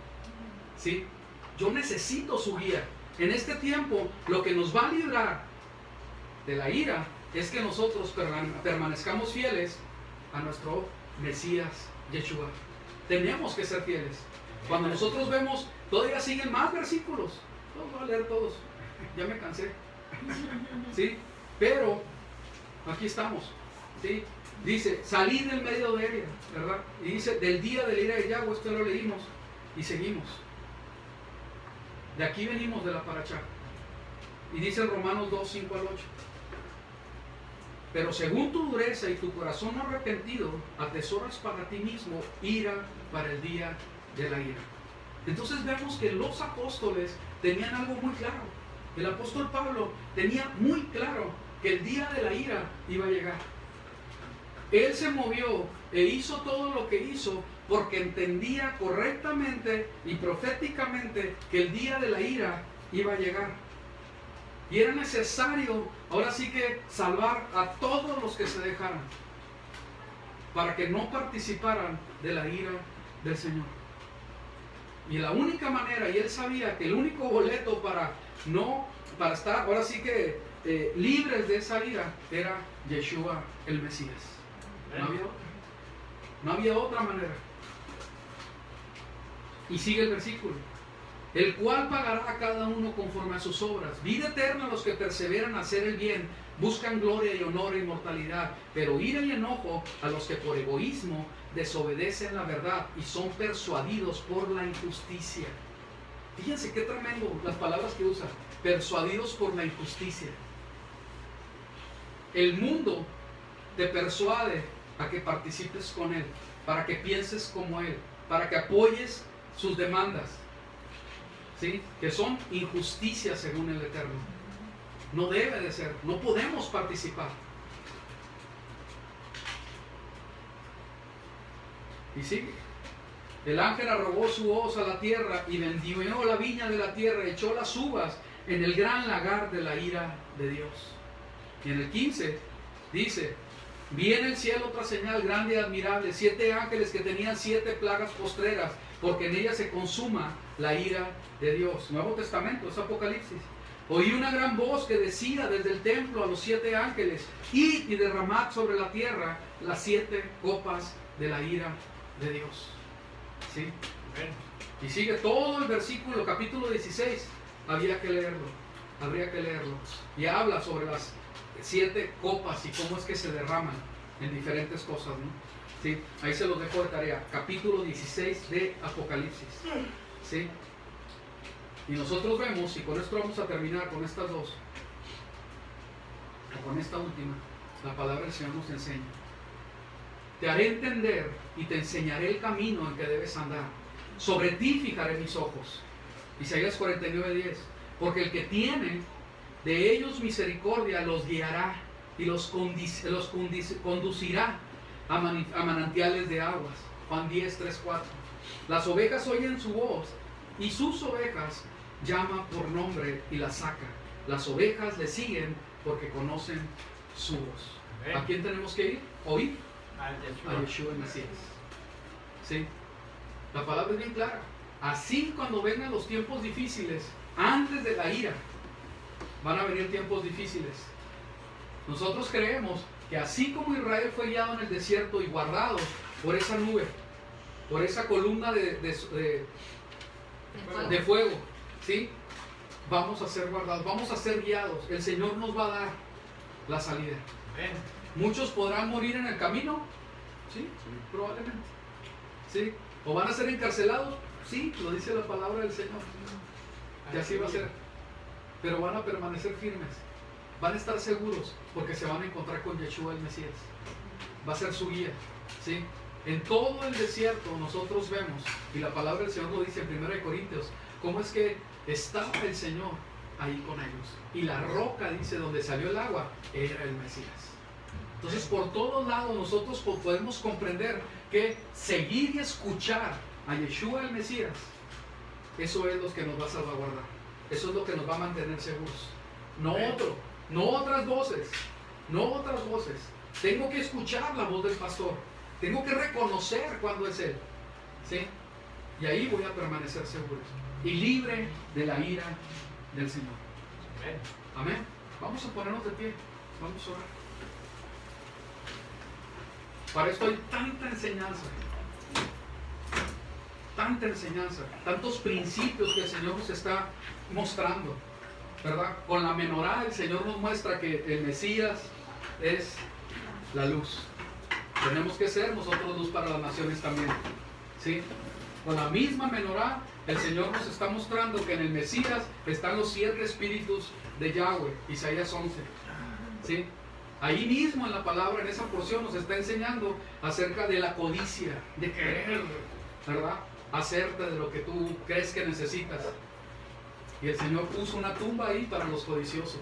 ¿Sí? Yo necesito su guía. En este tiempo, lo que nos va a librar de la ira es que nosotros permanezcamos fieles a nuestro Mesías Yeshua. Tenemos que ser fieles. Cuando nosotros vemos, todavía siguen más versículos. Los voy a leer todos. Ya me cansé. ¿Sí? Pero aquí estamos. ¿Sí? Dice: salid del medio de ella, ¿verdad? Y dice: del día de la ira de Yahweh. Esto lo leímos y seguimos. De aquí venimos de la paracha. Y dice en Romanos 2:5-8: pero según tu dureza y tu corazón no arrepentido, atesoras para ti mismo ira para el día de la ira. Entonces vemos que los apóstoles tenían algo muy claro. El apóstol Pablo tenía muy claro que el día de la ira iba a llegar. Él se movió e hizo todo lo que hizo porque entendía correctamente y proféticamente que el día de la ira iba a llegar. Y era necesario, ahora sí que, salvar a todos los que se dejaran, para que no participaran de la ira del Señor. Y la única manera, y él sabía que el único boleto para estar, ahora sí que, libres de esa ira, era Yeshua el Mesías. No había otra manera. Y sigue el versículo: el cual pagará a cada uno conforme a sus obras. Vida eterna a los que perseveran a hacer el bien, buscan gloria y honor e inmortalidad. Pero ira y enojo a los que por egoísmo desobedecen la verdad y son persuadidos por la injusticia. Fíjense qué tremendo las palabras que usa: persuadidos por la injusticia. El mundo te persuade a que participes con él, para que pienses como él, para que apoyes sus demandas, ¿sí? Que son injusticias según el Eterno. No debe de ser, no podemos participar. Y sigue: el ángel arrojó su hoz a la tierra y vendimió la viña de la tierra, echó las uvas en el gran lagar de la ira de Dios. Y en el 15 dice: vi en el cielo otra señal grande y admirable, 7 ángeles que tenían 7 plagas postreras, porque en ellas se consuma la ira de Dios. Nuevo Testamento, es Apocalipsis. Oí una gran voz que decía desde el templo a los 7 ángeles: id y derramad sobre la tierra las 7 copas de la ira de Dios. ¿Sí? Y sigue todo el versículo, capítulo 16. Habría que leerlo. Y habla sobre 7 copas y cómo es que se derraman en diferentes cosas, ¿no? ¿Sí? Ahí se los dejo de tarea. Capítulo 16 de Apocalipsis. ¿Sí? Y nosotros vemos, y con esto vamos a terminar con estas dos, o con esta última, la palabra del Señor nos enseña. Te haré entender y te enseñaré el camino en que debes andar. Sobre ti fijaré mis ojos. Isaías 49:10. Porque el que tiene de ellos misericordia los guiará y los conducirá a manantiales de aguas. Juan 10:3-4. Las ovejas oyen su voz y sus ovejas llama por nombre y las saca. Las ovejas le siguen porque conocen su voz. ¿A quién tenemos que ir? ¿Oír? A Yeshua el Mesías. ¿Sí? La palabra es bien clara. Así cuando vengan los tiempos difíciles, antes de la ira, van a venir tiempos difíciles. Nosotros creemos que así como Israel fue guiado en el desierto y guardado por esa nube, por esa columna de fuego, ¿sí? Vamos a ser guardados, vamos a ser guiados. El Señor nos va a dar la salida. Muchos podrán morir en el camino, ¿sí? Probablemente. ¿Sí? ¿O van a ser encarcelados? Sí, lo dice la palabra del Señor. Y así va a ser. Pero van a permanecer firmes. Van a estar seguros porque se van a encontrar con Yeshua el Mesías. Va a ser su guía. ¿Sí? En todo el desierto nosotros vemos, y la palabra del Señor lo dice en 1 Corintios, cómo es que estaba el Señor ahí con ellos. Y la roca, dice, donde salió el agua, era el Mesías. Entonces, por todos lados nosotros podemos comprender que seguir y escuchar a Yeshua el Mesías, eso es lo que nos va a salvaguardar. Eso es lo que nos va a mantener seguros. No otro, no otras voces, no otras voces. Tengo que escuchar la voz del pastor. Tengo que reconocer cuando es Él. ¿Sí? Y ahí voy a permanecer seguro. Y libre de la ira del Señor. Amén. Vamos a ponernos de pie. Vamos a orar. Para esto hay tanta enseñanza. Tanta enseñanza. Tantos principios que el Señor nos está mostrando. ¿Verdad? Con la menorá el Señor nos muestra que el Mesías es la luz. Tenemos que ser nosotros luz para las naciones también. ¿Sí? Con la misma menorá, el Señor nos está mostrando que en el Mesías están los 7 espíritus de Yahweh, Isaías 11. ¿Sí? Ahí mismo en la palabra, en esa porción, nos está enseñando acerca de la codicia, de querer, ¿verdad? Hacerte de lo que tú crees que necesitas. Y el Señor puso una tumba ahí para los codiciosos.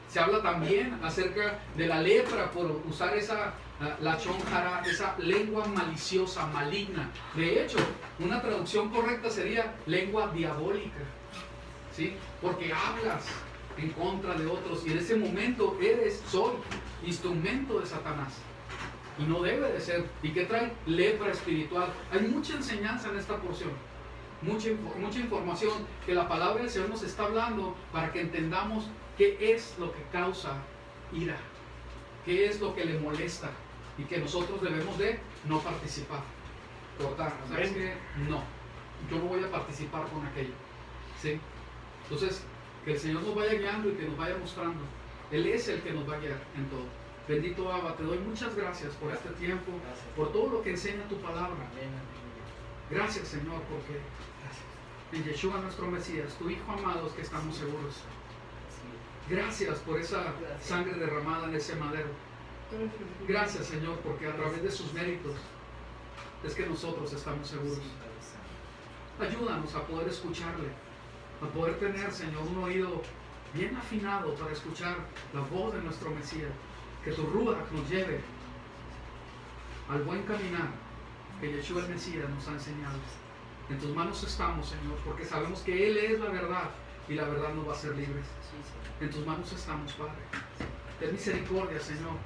Se habla también acerca de la lepra por usar esa lachón hara, esa lengua maliciosa, maligna. De hecho, una traducción correcta sería lengua diabólica, ¿sí? Porque hablas en contra de otros y en ese momento soy instrumento de Satanás. Y no debe de ser. ¿Y qué trae? Lepra espiritual. Hay mucha enseñanza en esta porción. Mucha información que la palabra del Señor nos está hablando para que entendamos qué es lo que causa ira, qué es lo que le molesta y que nosotros debemos de no participar, cortar. ¿Sabes qué? No, yo no voy a participar con aquello. ¿Sí? Entonces, que el Señor nos vaya guiando y que nos vaya mostrando. Él es el que nos va a guiar en todo. Bendito Abba, te doy muchas gracias por este tiempo, por todo lo que enseña tu palabra. Gracias, Señor, porque en Yeshua nuestro Mesías, tu Hijo amado, es que estamos seguros. Gracias por esa sangre derramada en ese madero. Gracias, Señor, porque a través de sus méritos es que nosotros estamos seguros. Ayúdanos a poder escucharle, a poder tener, Señor, un oído bien afinado para escuchar la voz de nuestro Mesías. Que tu Ruach nos lleve al buen caminar que Yeshua el Mesías nos ha enseñado. En tus manos estamos, Señor, porque sabemos que Él es la verdad y la verdad nos va a hacer libres. En tus manos estamos, Padre. Ten misericordia, Señor,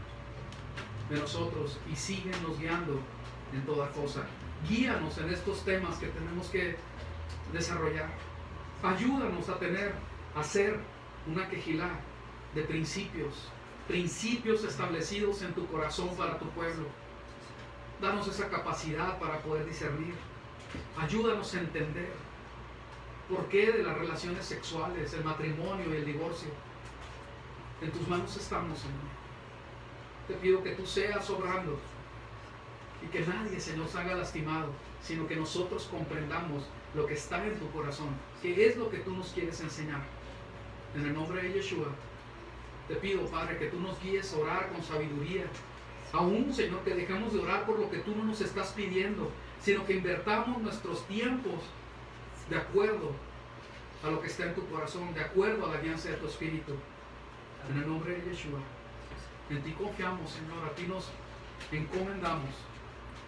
de nosotros y síguenos guiando en toda cosa. Guíanos en estos temas que tenemos que desarrollar. Ayúdanos a ser una quejilá de principios establecidos en tu corazón para tu pueblo. Danos esa capacidad para poder discernir. Ayúdanos a entender por qué de las relaciones sexuales, el matrimonio y el divorcio. En tus manos estamos, Señor. Te pido que tú seas obrando y que nadie, Señor, salga lastimado, sino que nosotros comprendamos lo que está en tu corazón, qué es lo que tú nos quieres enseñar. En el nombre de Yeshua, te pido, Padre, que tú nos guíes a orar con sabiduría. Aún, Señor, que dejemos de orar por lo que tú no nos estás pidiendo, sino que invertamos nuestros tiempos de acuerdo a lo que está en tu corazón, de acuerdo a la alianza de tu Espíritu. En el nombre de Yeshua, en ti confiamos, Señor, a ti nos encomendamos.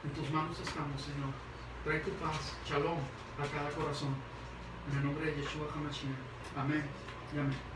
En tus manos estamos, Señor. Trae tu paz, shalom, a cada corazón. En el nombre de Yeshua HaMashiach. Amén y amén.